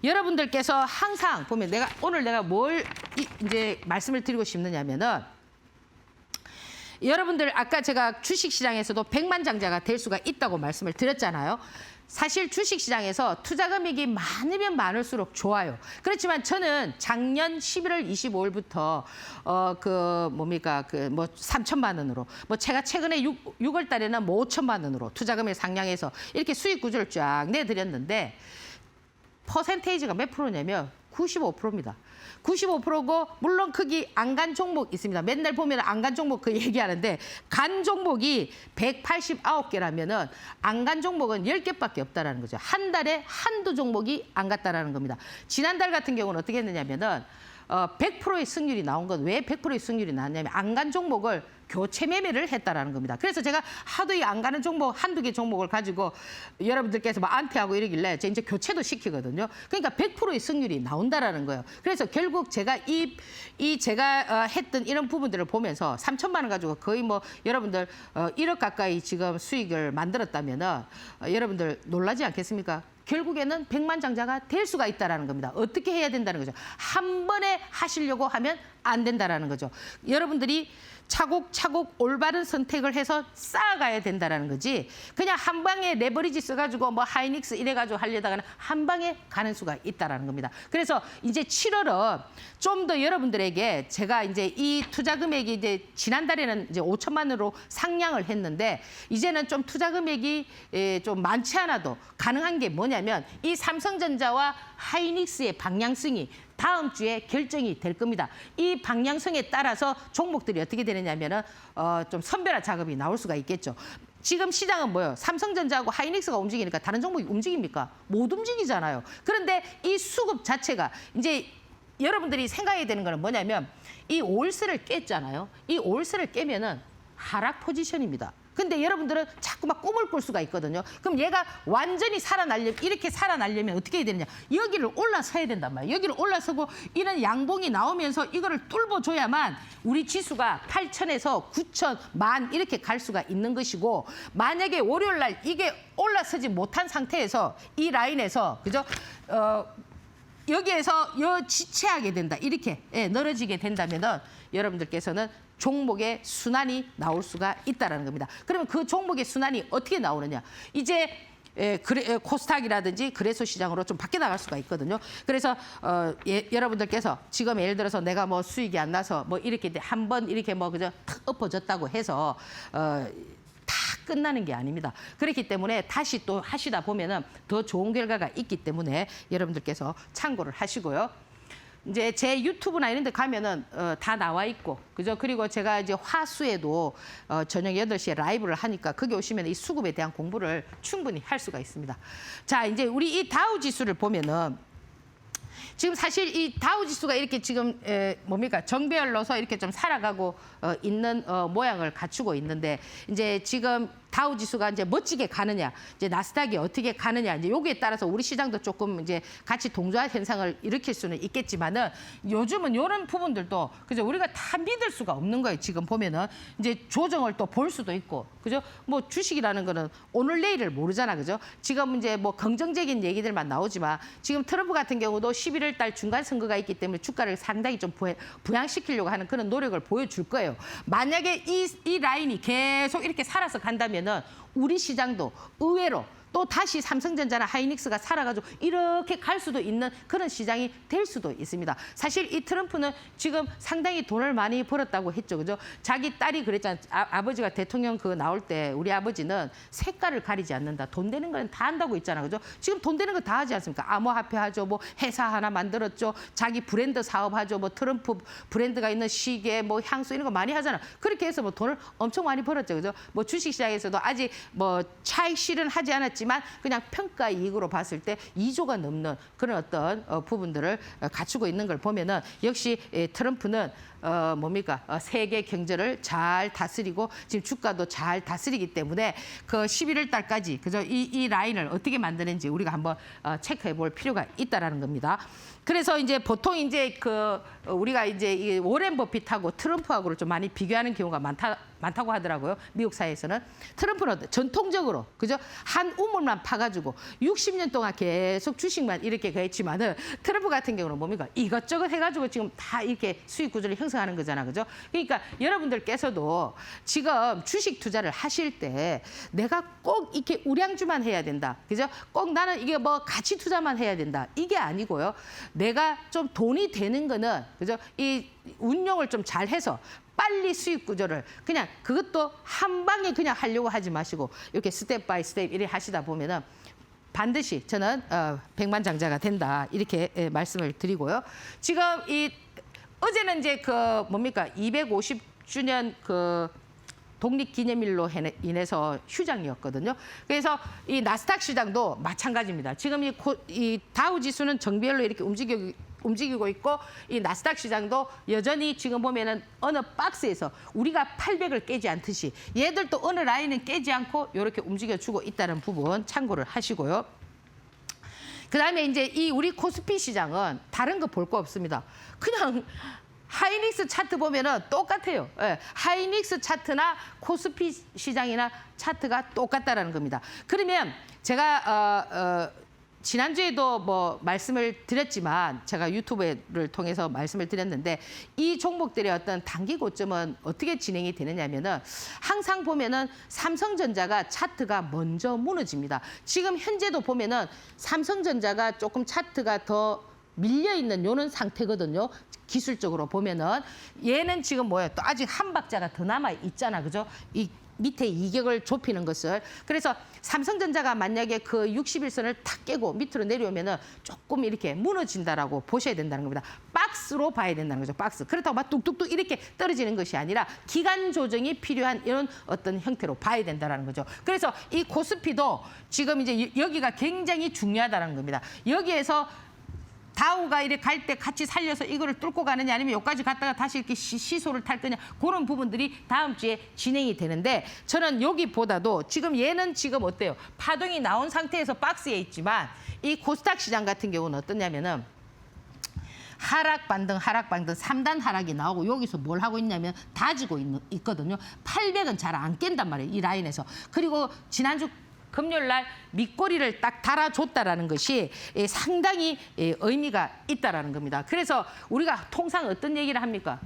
여러분들께서 항상 보면 오늘 내가 뭘 이제 말씀을 드리고 싶느냐면은 여러분들 아까 제가 주식시장에서도 백만장자가 될 수가 있다고 말씀을 드렸잖아요. 사실 주식시장에서 투자 금액이 많으면 많을수록 좋아요. 그렇지만 저는 작년 11월 25일부터 뭐 3천만 원으로 뭐 제가 최근에 6월 달에는 뭐 5천만 원으로 투자 금액 상향해서 이렇게 수익 구조를 쫙 내드렸는데 퍼센테이지가 몇 프로냐면 95%입니다. 95%고 물론 크기 안 간 종목 있습니다. 맨날 보면 안 간 종목 그 얘기하는데 간 종목이 189개라면은 안 간 종목은 10개밖에 없다라는 거죠. 한 달에 한두 종목이 안 갔다라는 겁니다. 지난달 같은 경우는 어떻게 했느냐면은 100%의 승률이 나온 건 왜 100%의 승률이 나왔냐면 안 간 종목을 교체 매매를 했다라는 겁니다. 그래서 제가 하도 이 안 가는 종목 한두 개 종목을 가지고 여러분들께서 막 안티하고 이러길래 제가 이제 교체도 시키거든요. 그러니까 100%의 승률이 나온다라는 거예요. 그래서 결국 제가 제가 했던 이런 부분들을 보면서 3천만 원 가지고 거의 뭐 여러분들 1억 가까이 지금 수익을 만들었다면은 여러분들 놀라지 않겠습니까? 결국에는 백만장자가 될 수가 있다라는 겁니다. 어떻게 해야 된다는 거죠? 한 번에 하시려고 하면 안 된다라는 거죠. 여러분들이 차곡차곡 올바른 선택을 해서 쌓아가야 된다라는 거지. 그냥 한 방에 레버리지 써가지고 뭐 하이닉스 이래가지고 하려다가는 한 방에 가는 수가 있다라는 겁니다. 그래서 이제 7월은 좀 더 여러분들에게 제가 이제 이 투자 금액이 이제 지난달에는 이제 5천만 원으로 상향을 했는데 이제는 좀 투자 금액이 좀 많지 않아도 가능한 게 뭐냐면 이 삼성전자와 하이닉스의 방향성이 다음 주에 결정이 될 겁니다. 이 방향성에 따라서 종목들이 어떻게 되느냐면은 좀 선별화 작업이 나올 수가 있겠죠. 지금 시장은 뭐예요? 삼성전자하고 하이닉스가 움직이니까 다른 종목이 움직입니까? 못 움직이잖아요. 그런데 이 수급 자체가 이제 여러분들이 생각해야 되는 거는 뭐냐면 이 올스를 깼잖아요. 이 올스를 깨면은 하락 포지션입니다. 근데 여러분들은 자꾸 막 꿈을 꿀 수가 있거든요. 그럼 얘가 완전히 살아나려면 이렇게 살아나려면 어떻게 해야 되느냐. 여기를 올라서야 된단 말이에요. 여기를 올라서고 이런 양봉이 나오면서 이거를 뚫어줘야만 우리 지수가 8천에서 9천, 만 이렇게 갈 수가 있는 것이고 만약에 월요일 날 이게 올라서지 못한 상태에서 이 라인에서 그죠? 여기에서 지체하게 된다. 이렇게 늘어지게 된다면은 여러분들께서는 종목의 순환이 나올 수가 있다는 겁니다. 그러면 그 종목의 순환이 어떻게 나오느냐. 이제 코스닥이라든지 거래소 시장으로 좀 바뀌어 나갈 수가 있거든요. 그래서 여러분들께서 지금 예를 들어서 내가 뭐 수익이 안 나서 뭐 이렇게 한 번 이렇게 뭐 그저 탁 엎어졌다고 해서 다 끝나는 게 아닙니다. 그렇기 때문에 다시 또 하시다 보면은 더 좋은 결과가 있기 때문에 여러분들께서 참고를 하시고요. 이제 제 유튜브나 이런 데 가면은 다 나와 있고, 그죠? 그리고 제가 이제 화수에도 저녁 8시에 라이브를 하니까 거기 오시면 이 수급에 대한 공부를 충분히 할 수가 있습니다. 자, 이제 우리 이 다우 지수를 보면은 지금 사실 이 다우 지수가 이렇게 지금 정배열로서 이렇게 좀 살아가고 있는 모양을 갖추고 있는데 이제 지금 다우 지수가 이제 멋지게 가느냐, 이제 나스닥이 어떻게 가느냐, 이제 여기에 따라서 우리 시장도 조금 이제 같이 동조화 현상을 일으킬 수는 있겠지만은 요즘은 이런 부분들도 그죠? 우리가 다 믿을 수가 없는 거예요. 지금 보면은 이제 조정을 또 볼 수도 있고, 그죠? 뭐 주식이라는 거는 오늘 내일을 모르잖아, 그죠? 지금 이제 뭐 긍정적인 얘기들만 나오지만 지금 트럼프 같은 경우도 11월 달 중간 선거가 있기 때문에 주가를 상당히 좀 부양시키려고 하는 그런 노력을 보여줄 거예요. 만약에 이 라인이 계속 이렇게 살아서 간다면 우리 시장도 의외로 또 다시 삼성전자나 하이닉스가 살아가지고 이렇게 갈 수도 있는 그런 시장이 될 수도 있습니다. 사실 이 트럼프는 지금 상당히 돈을 많이 벌었다고 했죠. 그죠? 자기 딸이 그랬잖아요. 아버지가 대통령 나올 때 우리 아버지는 색깔을 가리지 않는다. 돈 되는 건 다 한다고 있잖아. 그죠? 지금 돈 되는 거 다 하지 않습니까? 암호화폐 하죠. 뭐 회사 하나 만들었죠. 자기 브랜드 사업하죠. 뭐 트럼프 브랜드가 있는 시계, 뭐 향수 이런 거 많이 하잖아. 그렇게 해서 뭐 돈을 엄청 많이 벌었죠. 그죠? 뭐 주식시장에서도 아직 뭐 차익 실은 하지 않았지만 그냥 평가 이익으로 봤을 때 2조가 넘는 그런 어떤 부분들을 갖추고 있는 걸 보면은 역시 트럼프는 세계 경제를 잘 다스리고 지금 주가도 잘 다스리기 때문에 그 11월 달까지 그죠? 이 라인을 어떻게 만드는지 우리가 한번 체크해 볼 필요가 있다라는 겁니다. 그래서 이제 보통 이제 우리가 이제 이 워렌 버핏하고 트럼프하고를 좀 많이 비교하는 경우가 많다고 하더라고요. 미국 사회에서는. 트럼프는 전통적으로 그죠? 한 우물만 파가지고 60년 동안 계속 주식만 이렇게 했지만은 트럼프 같은 경우는 뭡니까? 이것저것 해가지고 지금 다 이렇게 수익 구조를 형성하는 거잖아, 그죠? 그러니까 여러분들께서도 지금 주식 투자를 하실 때 내가 꼭 이렇게 우량주만 해야 된다, 그죠? 꼭 나는 이게 뭐 가치 투자만 해야 된다, 이게 아니고요. 내가 좀 돈이 되는 거는 그죠? 이 운용을 좀 잘해서 빨리 수익 구조를 그냥 그것도 한 방에 그냥 하려고 하지 마시고 이렇게 스텝 바이 스텝 이렇게 하시다 보면은 반드시 저는 백만장자가 된다 이렇게 말씀을 드리고요. 지금 이 어제는 이제 그 뭡니까 250주년 그 독립기념일로 인해서 휴장이었거든요. 그래서 이 나스닥 시장도 마찬가지입니다. 지금 이 다우 지수는 정비별로 이렇게 움직이고 있고 이 나스닥 시장도 여전히 지금 보면은 어느 박스에서 우리가 800을 깨지 않듯이 얘들도 어느 라인은 깨지 않고 이렇게 움직여주고 있다는 부분 참고를 하시고요. 그다음에 이제 이 우리 코스피 시장은 다른 거 볼 거 없습니다. 그냥 하이닉스 차트 보면은 똑같아요. 예, 하이닉스 차트나 코스피 시장이나 차트가 똑같다라는 겁니다. 그러면 제가 지난주에도 뭐 말씀을 드렸지만 제가 유튜브를 통해서 말씀을 드렸는데 이 종목들의 어떤 단기 고점은 어떻게 진행이 되느냐면은 항상 보면은 삼성전자가 차트가 먼저 무너집니다. 지금 현재도 보면은 삼성전자가 조금 차트가 더 밀려있는 요런 상태거든요. 기술적으로 보면은 얘는 지금 뭐예요? 또 아직 한 박자가 더 남아 있잖아, 그죠? 이 밑에 이격을 좁히는 것을. 그래서 삼성전자가 만약에 그 60일선을 탁 깨고 밑으로 내려오면은 조금 이렇게 무너진다라고 보셔야 된다는 겁니다. 박스로 봐야 된다는 거죠. 박스. 그렇다고 막 뚝뚝뚝 이렇게 떨어지는 것이 아니라 기간 조정이 필요한 이런 어떤 형태로 봐야 된다는 거죠. 그래서 이 코스피도 지금 이제 여기가 굉장히 중요하다는 겁니다. 여기에서 다우가 이렇게 갈 때 같이 살려서 이거를 뚫고 가느냐 아니면 여기까지 갔다가 다시 이렇게 시소를 탈 거냐 그런 부분들이 다음 주에 진행이 되는데 저는 여기보다도 지금 얘는 지금 어때요? 파동이 나온 상태에서 박스에 있지만 이 코스닥 시장 같은 경우는 어떠냐면은 하락 반등 3단 하락이 나오고 여기서 뭘 하고 있냐면 다지고 있거든요. 800은 잘 안 깬단 말이에요. 이 라인에서. 그리고 지난주 금요일 날 밑꼬리를 딱 달아줬다라는 것이 상당히 의미가 있다라는 겁니다. 그래서 우리가 통상 어떤 얘기를 합니까?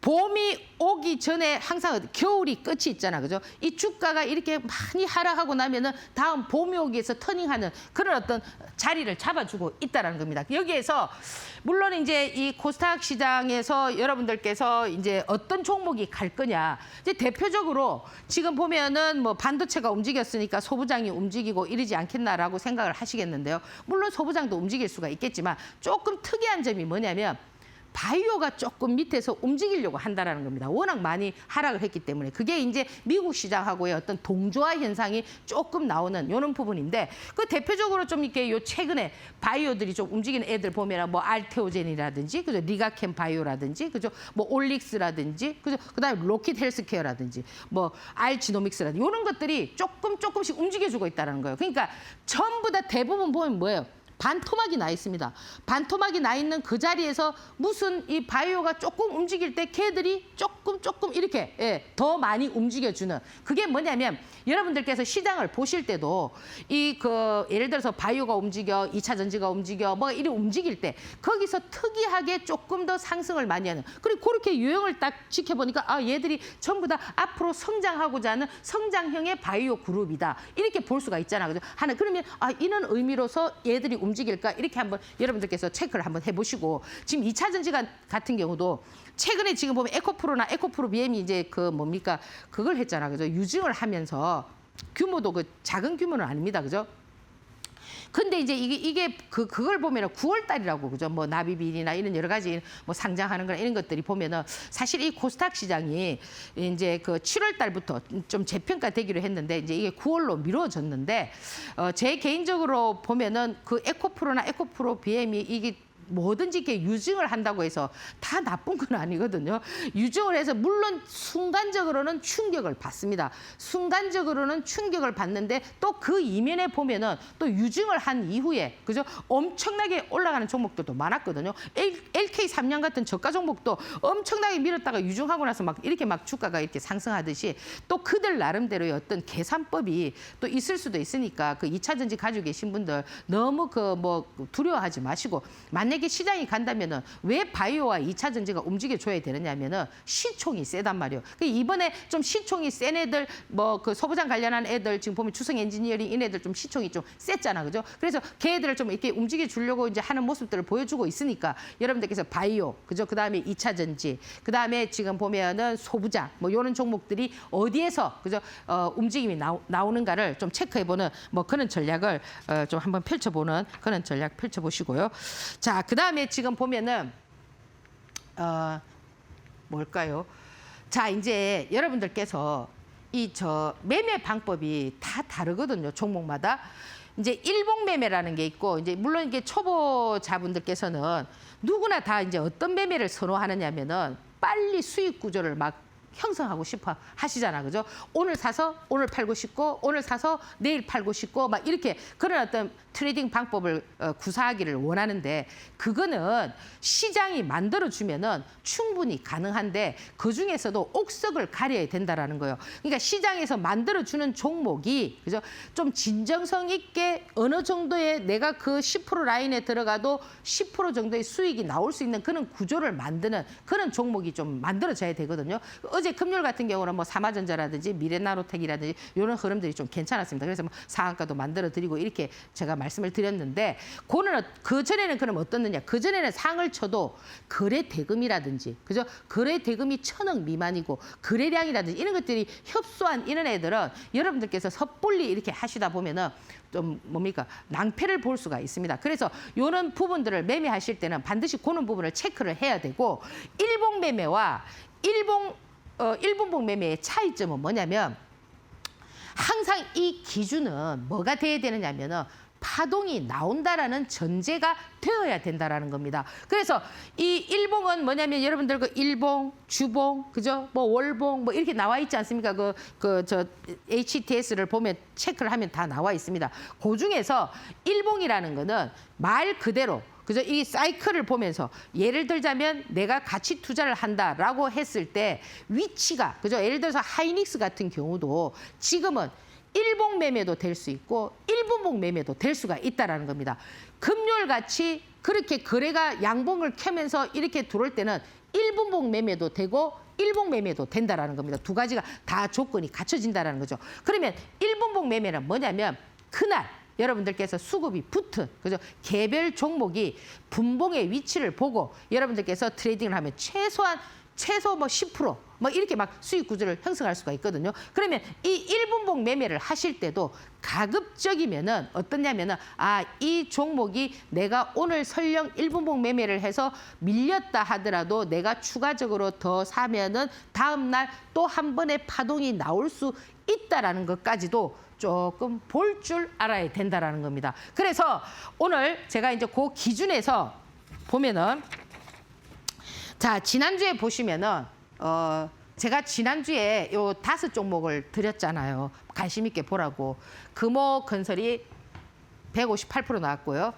봄이 오기 전에 항상 겨울이 끝이 있잖아, 그죠? 이 주가가 이렇게 많이 하락하고 나면은 다음 봄이 오기 위해서 터닝하는 그런 어떤 자리를 잡아주고 있다라는 겁니다. 여기에서 물론 이제 이 코스닥 시장에서 여러분들께서 이제 어떤 종목이 갈 거냐, 이제 대표적으로 지금 보면은 뭐 반도체가 움직였으니까 소부장이 움직이고 이러지 않겠나라고 생각을 하시겠는데요. 물론 소부장도 움직일 수가 있겠지만 조금 특이한 점이 뭐냐면. 바이오가 조금 밑에서 움직이려고 한다는 겁니다. 워낙 많이 하락을 했기 때문에. 그게 이제 미국 시장하고의 어떤 동조화 현상이 조금 나오는 이런 부분인데 그 대표적으로 좀 이렇게 요 최근에 바이오들이 좀 움직이는 애들 보면 뭐 알테오젠이라든지 그죠? 리가캠 바이오라든지 그죠? 뭐 올릭스라든지 그죠? 그다음에 로킷 헬스케어라든지 뭐 알지노믹스라든지 이런 것들이 조금씩 움직여주고 있다는 거예요. 그러니까 전부 다 대부분 보면 뭐예요? 반토막이 나 있습니다. 반토막이 나 있는 그 자리에서 무슨 이 바이오가 조금 움직일 때 걔들이 조금 이렇게 더 많이 움직여주는 그게 뭐냐면 여러분들께서 시장을 보실 때도 이 그 예를 들어서 바이오가 움직여, 2차 전지가 움직여, 뭐 이리 움직일 때 거기서 특이하게 조금 더 상승을 많이 하는 그리고 그렇게 유형을 딱 지켜보니까 아 얘들이 전부 다 앞으로 성장하고자 하는 성장형의 바이오 그룹이다 이렇게 볼 수가 있잖아, 그죠? 하는 그러면 아 이런 의미로서 얘들이 움직일까 이렇게 한번 여러분들께서 체크를 한번 해보시고 지금 2차 전지가 같은 경우도 최근에 지금 보면 에코프로나 에코프로 BM이 이제 그 뭡니까 그걸 했잖아, 그죠? 유증을 하면서 규모도 그 작은 규모는 아닙니다, 그죠? 근데 이제 이게 그걸 보면은 9월 달이라고 그죠? 뭐 나비빈이나 이런 여러 가지 뭐 상장하는 거나 이런 것들이 보면은 사실 이 코스닥 시장이 이제 그 7월 달부터 좀 재평가되기로 했는데 이제 이게 9월로 미뤄졌는데 제 개인적으로 보면은 그 에코프로나 에코프로 BM이 이게 뭐든지 이렇게 유증을 한다고 해서 다 나쁜 건 아니거든요. 유증을 해서 물론 순간적으로는 충격을 받습니다. 순간적으로는 충격을 받는데 또 그 이면에 보면은 또 유증을 한 이후에 그죠? 엄청나게 올라가는 종목들도 많았거든요. LK 삼양 같은 저가 종목도 엄청나게 밀었다가 유증하고 나서 막 이렇게 막 주가가 이렇게 상승하듯이 또 그들 나름대로의 어떤 계산법이 또 있을 수도 있으니까 그 2차 전지 가지고 계신 분들 너무 그 뭐 두려워하지 마시고 만약에 시장이 간다면은 왜 바이오와 2차 전지가 움직여줘야 되느냐면은 시총이 세단 말이에요. 이번에 좀 시총이 센 애들 뭐 그 소부장 관련한 애들 지금 보면 주성 엔지니어링 이네들 좀 시총이 좀 셌잖아, 그죠? 그래서 걔들을 좀 이렇게 움직여 주려고 이제 하는 모습들을 보여주고 있으니까 여러분들께서 바이오, 그죠? 그 다음에 2차 전지, 그 다음에 지금 보면은 소부장 뭐 이런 종목들이 어디에서 그죠? 움직임이 나오는가를 좀 체크해보는 뭐 그런 전략을 좀 한번 펼쳐보는 그런 전략 펼쳐보시고요. 자, 그 다음에 지금 보면은 뭘까요? 자, 이제 여러분들께서 매매 방법이 다 다르거든요. 종목마다. 이제 일봉 매매라는 게 있고, 이제 물론 이게 초보자분들께서는 누구나 다 이제 어떤 매매를 선호하느냐면은 빨리 수익 구조를 막 형성하고 싶어 하시잖아, 그죠? 오늘 사서 오늘 팔고 싶고, 오늘 사서 내일 팔고 싶고, 막 이렇게 그런 어떤 트레이딩 방법을 구사하기를 원하는데 그거는 시장이 만들어주면은 충분히 가능한데 그 중에서도 옥석을 가려야 된다라는 거예요. 그러니까 시장에서 만들어주는 종목이 그죠? 좀 진정성 있게 어느 정도의 내가 그 10% 라인에 들어가도 10% 정도의 수익이 나올 수 있는 그런 구조를 만드는 그런 종목이 좀 만들어져야 되거든요. 어제 금요일 같은 경우는 뭐 삼화전자라든지 미래나노텍이라든지 이런 흐름들이 좀 괜찮았습니다. 그래서 뭐 상한가도 만들어드리고 이렇게 제가 말씀을 드렸는데 그 전에는 그럼 어떻느냐? 그 전에는 상을 쳐도 거래 대금이라든지 그죠? 거래 대금이 1,000억 미만이고 거래량이라든지 이런 것들이 협소한 이런 애들은 여러분들께서 섣불리 이렇게 하시다 보면은 좀 뭡니까? 낭패를 볼 수가 있습니다. 그래서 이런 부분들을 매매하실 때는 반드시 그런 부분을 체크를 해야 되고 일봉 매매와 일분봉 매매의 차이점은 뭐냐면 항상 이 기준은 뭐가 돼야 되느냐면은 파동이 나온다라는 전제가 되어야 된다라는 겁니다. 그래서 이 일봉은 뭐냐면 여러분들 그 일봉, 주봉, 그죠? 뭐 월봉 뭐 이렇게 나와 있지 않습니까? 저 HTS를 보면 체크를 하면 다 나와 있습니다. 그 중에서 일봉이라는 거는 말 그대로 그죠? 이 사이클을 보면서 예를 들자면 내가 가치 투자를 한다라고 했을 때 위치가 그죠? 예를 들어서 하이닉스 같은 경우도 지금은 일봉 매매도 될 수 있고 일분봉 매매도 될 수가 있다라는 겁니다. 금요일 같이 그렇게 거래가 양봉을 켜면서 이렇게 들어올 때는 일분봉 매매도 되고 일봉 매매도 된다라는 겁니다. 두 가지가 다 조건이 갖춰진다라는 거죠. 그러면 일분봉 매매는 뭐냐면 그날 여러분들께서 수급이 붙은 그죠? 개별 종목이 분봉의 위치를 보고 여러분들께서 트레이딩을 하면 최소 뭐 10% 뭐 이렇게 막 수익 구조를 형성할 수가 있거든요. 그러면 이 일분봉 매매를 하실 때도 가급적이면은 어떠냐면은 이 종목이 내가 오늘 설령 일분봉 매매를 해서 밀렸다 하더라도 내가 추가적으로 더 사면은 다음 날 또 한 번의 파동이 나올 수 있다라는 것까지도 조금 볼 줄 알아야 된다라는 겁니다. 그래서 오늘 제가 이제 그 기준에서 보면은 자, 지난주에 보시면은 제가 지난주에 요 5 종목을 드렸잖아요. 관심 있게 보라고. 금호건설이 158% 나왔고요.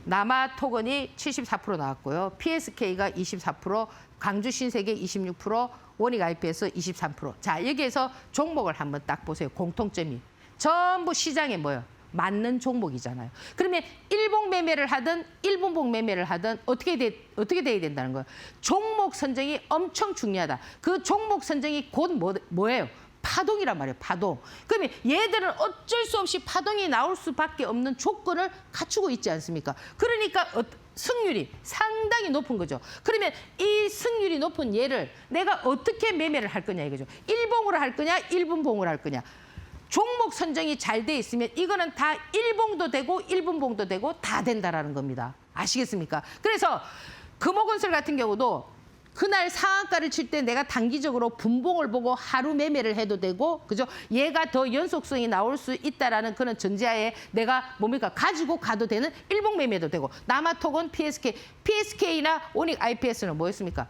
남아토건이 74% 나왔고요. PSK가 24%, 광주신세계 26%, 원익IPS 23%. 자, 여기에서 종목을 한번 딱 보세요. 공통점이. 전부 시장에 뭐예요? 맞는 종목이잖아요. 그러면 일봉 매매를 하든 일분봉 매매를 하든 어떻게 돼야 된다는 거예요. 종목 선정이 엄청 중요하다. 그 종목 선정이 곧 뭐예요? 파동이란 말이에요. 파동. 그러면 얘들은 어쩔 수 없이 파동이 나올 수밖에 없는 조건을 갖추고 있지 않습니까? 그러니까 승률이 상당히 높은 거죠. 그러면 이 승률이 높은 얘를 내가 어떻게 매매를 할 거냐 이거죠. 일봉으로 할 거냐 일분봉으로 할 거냐. 종목 선정이 잘 돼 있으면 이거는 다 일봉도 되고 일분봉도 되고 다 된다라는 겁니다. 아시겠습니까? 그래서 금호건설 같은 경우도 그날 상한가를 칠 때 내가 단기적으로 분봉을 보고 하루 매매를 해도 되고, 그죠? 얘가 더 연속성이 나올 수 있다라는 그런 전제하에 내가 뭡니까? 가지고 가도 되는 일봉 매매도 되고, 남아톡은 PSK나 오닉 IPS는 뭐였습니까?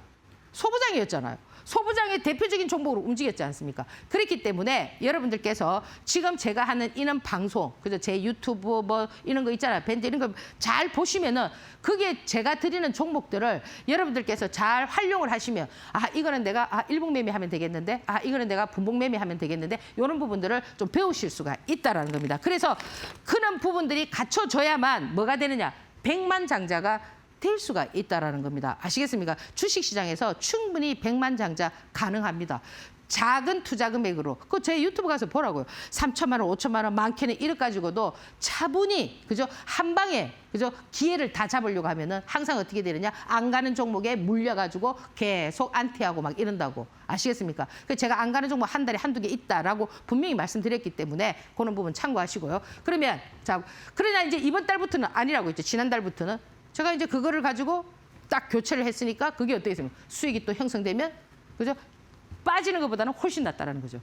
소부장이었잖아요. 소부장의 대표적인 종목으로 움직였지 않습니까? 그렇기 때문에 여러분들께서 지금 제가 하는 이런 방송, 그죠? 제 유튜브 뭐 이런 거 있잖아요. 밴드 이런 거 잘 보시면은 그게 제가 드리는 종목들을 여러분들께서 잘 활용을 하시면, 아, 이거는 내가 일봉 매매하면 되겠는데, 아, 이거는 내가 분봉 매매하면 되겠는데, 이런 부분들을 좀 배우실 수가 있다라는 겁니다. 그래서 그런 부분들이 갖춰져야만 뭐가 되느냐? 백만장자가 될 수가 있다라는 겁니다. 아시겠습니까? 주식시장에서 충분히 백만장자 가능합니다. 작은 투자 금액으로. 그거 제 유튜브 가서 보라고요. 3천만 원, 5천만 원, 많게는 1억 가지고도 차분히, 그죠? 한 방에, 그죠? 기회를 다 잡으려고 하면은 항상 어떻게 되느냐? 안 가는 종목에 물려가지고 계속 안티하고 막 이런다고. 아시겠습니까? 그래서 제가 안 가는 종목 한 달에 한두 개 있다라고 분명히 말씀드렸기 때문에 그런 부분 참고하시고요. 그러면, 자, 그러나 이제 이번 달부터는 아니라고 했죠. 지난달부터는. 제가 이제 그거를 가지고 딱 교체를 했으니까 그게 어떻게 됩니까? 수익이 또 형성되면, 그죠? 빠지는 것보다는 훨씬 낫다라는 거죠.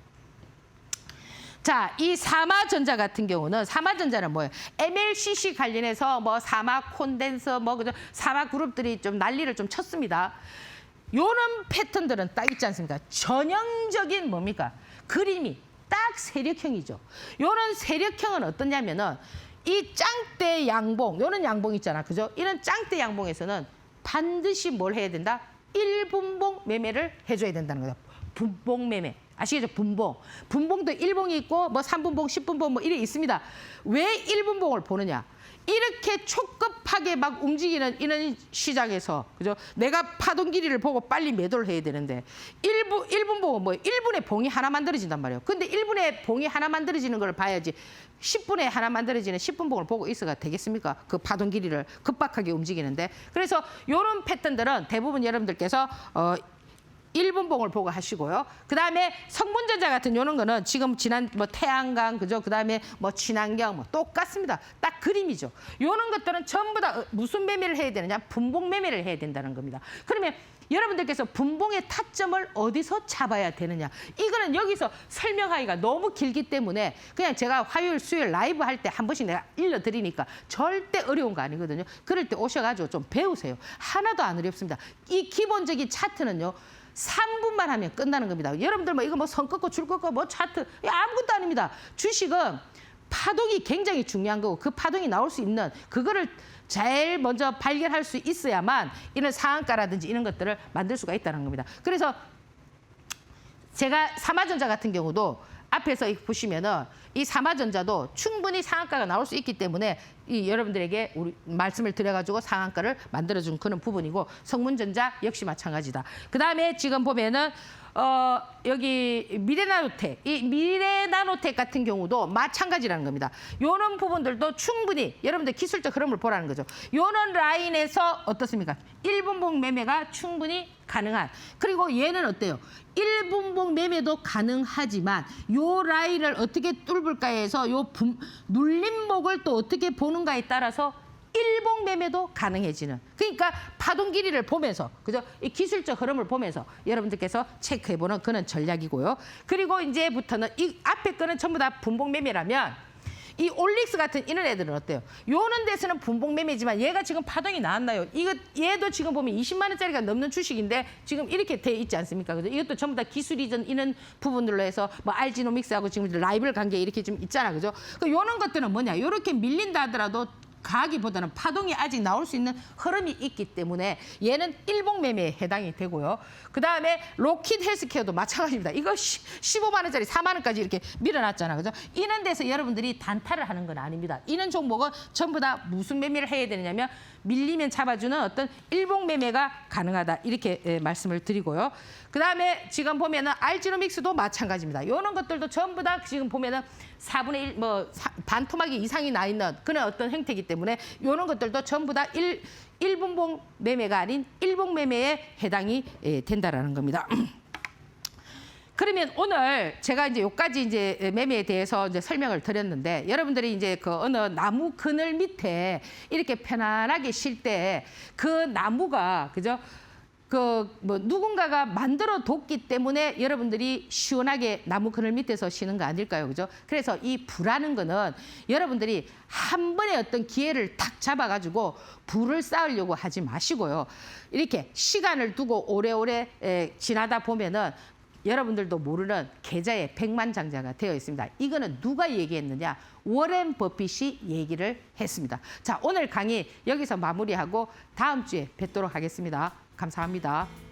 자, 이 사마전자 같은 경우는, 사마전자는 뭐예요? MLCC 관련해서 뭐 사마 콘덴서 뭐 그죠? 사마 그룹들이 좀 난리를 좀 쳤습니다. 요런 패턴들은 딱 있지 않습니까? 전형적인 뭡니까? 그림이 딱 세력형이죠. 요런 세력형은 어떠냐면은 이 짱대 양봉, 요런 양봉 있잖아, 그죠? 이런 짱대 양봉에서는 반드시 뭘 해야 된다? 1분봉 매매를 해줘야 된다는 거죠. 분봉 매매. 아시겠죠? 분봉. 분봉도 1봉이 있고 뭐 3분봉, 10분봉 뭐 이래 있습니다. 왜 1분봉을 보느냐? 이렇게 촉급하게 막 움직이는 이런 시장에서, 그죠? 내가 파동 길이를 보고 빨리 매도를 해야 되는데 1분봉은 뭐예요? 1분에 봉이 하나 만들어진단 말이에요. 근데 1분에 봉이 하나 만들어지는 걸 봐야지 10분에 하나 만들어지는 10분봉을 보고 있어가 되겠습니까? 그 파동 길이를 급박하게 움직이는데. 그래서 이런 패턴들은 대부분 여러분들께서 1분봉을 보고 하시고요. 그다음에 성분전자 같은 요런 거는 지금 지난 뭐 태양광, 그죠? 그다음에 뭐 친환경 뭐 똑같습니다. 딱 그림이죠. 요런 것들은 전부 다 무슨 매매를 해야 되느냐? 분봉 매매를 해야 된다는 겁니다. 그러면 여러분들께서 분봉의 타점을 어디서 잡아야 되느냐? 이거는 여기서 설명하기가 너무 길기 때문에 그냥 제가 화요일, 수요일 라이브 할 때 한 번씩 내가 일러드리니까 절대 어려운 거 아니거든요. 그럴 때 오셔가지고 좀 배우세요. 하나도 안 어렵습니다. 이 기본적인 차트는요. 3분만 하면 끝나는 겁니다. 여러분들 뭐 이거 뭐 선 긋고 줄 긋고 뭐 차트 아무것도 아닙니다. 주식은 파동이 굉장히 중요한 거고 그 파동이 나올 수 있는 그거를 제일 먼저 발견할 수 있어야만 이런 상한가라든지 이런 것들을 만들 수가 있다는 겁니다. 그래서 제가 사마전자 같은 경우도 앞에서 보시면은 이 사마전자도 충분히 상한가가 나올 수 있기 때문에 이 여러분들에게 우리 말씀을 드려가지고 상한가를 만들어준 그런 부분이고 성문전자 역시 마찬가지다. 그 다음에 지금 보면은 여기 미래나노텍, 이 미래나노텍 같은 경우도 마찬가지라는 겁니다. 요런 부분들도 충분히 여러분들 기술적 흐름을 보라는 거죠. 요런 라인에서 어떻습니까? 1분봉 매매가 충분히 가능한. 그리고 얘는 어때요? 1분봉 매매도 가능하지만 요 라인을 어떻게 뚫을까 해서 요 눌림목을 또 어떻게 보는가에 따라서 일봉 매매도 가능해지는. 그러니까 파동 길이를 보면서, 그죠? 이 기술적 흐름을 보면서 여러분들께서 체크해보는 그런 전략이고요. 그리고 이제부터는 이 앞에 거는 전부 다 분봉 매매라면 이 올릭스 같은 이런 애들은 어때요? 요런 데서는 분봉 매매지만 얘가 지금 파동이 나왔나요? 이거 얘도 지금 보면 20만 원짜리가 넘는 주식인데 지금 이렇게 돼 있지 않습니까? 그죠? 이것도 전부 다 기술 이전 이런 부분들로 해서 뭐 알지노믹스하고 지금 라이벌 관계 이렇게 좀 있잖아, 그죠? 그 요런 것들은 뭐냐? 요렇게 밀린다 하더라도 가기보다는 파동이 아직 나올 수 있는 흐름이 있기 때문에 얘는 일봉 매매에 해당이 되고요. 그다음에 로킷 헬스케어도 마찬가지입니다. 이거 15만 원짜리 4만 원까지 이렇게 밀어놨잖아, 그죠? 이런 데서 여러분들이 단타를 하는 건 아닙니다. 이런 종목은 전부 다 무슨 매매를 해야 되느냐면 밀리면 잡아주는 어떤 일봉 매매가 가능하다 이렇게 말씀을 드리고요. 그다음에 지금 보면은 알지노믹스도 마찬가지입니다. 이런 것들도 전부 다 지금 보면은 4분의 1, 뭐 반토막이 이상이 나 있는 그런 어떤 형태이기 때문에 이런 것들도 전부 다 1분봉 매매가 아닌 일봉 매매에 해당이 된다라는 겁니다. 그러면 오늘 제가 이제 여기까지 이제 매매에 대해서 이제 설명을 드렸는데 여러분들이 이제 그 어느 나무 그늘 밑에 이렇게 편안하게 쉴 때 그 나무가, 그죠? 누군가가 만들어 뒀기 때문에 여러분들이 시원하게 나무 그늘 밑에서 쉬는 거 아닐까요? 그죠? 그래서 이 불하는 거는 여러분들이 한 번에 어떤 기회를 탁 잡아가지고 불을 쌓으려고 하지 마시고요. 이렇게 시간을 두고 오래오래 지나다 보면은 여러분들도 모르는 계좌에 백만장자가 되어 있습니다. 이거는 누가 얘기했느냐? 워렌 버핏이 얘기를 했습니다. 자, 오늘 강의 여기서 마무리하고 다음 주에 뵙도록 하겠습니다. 감사합니다.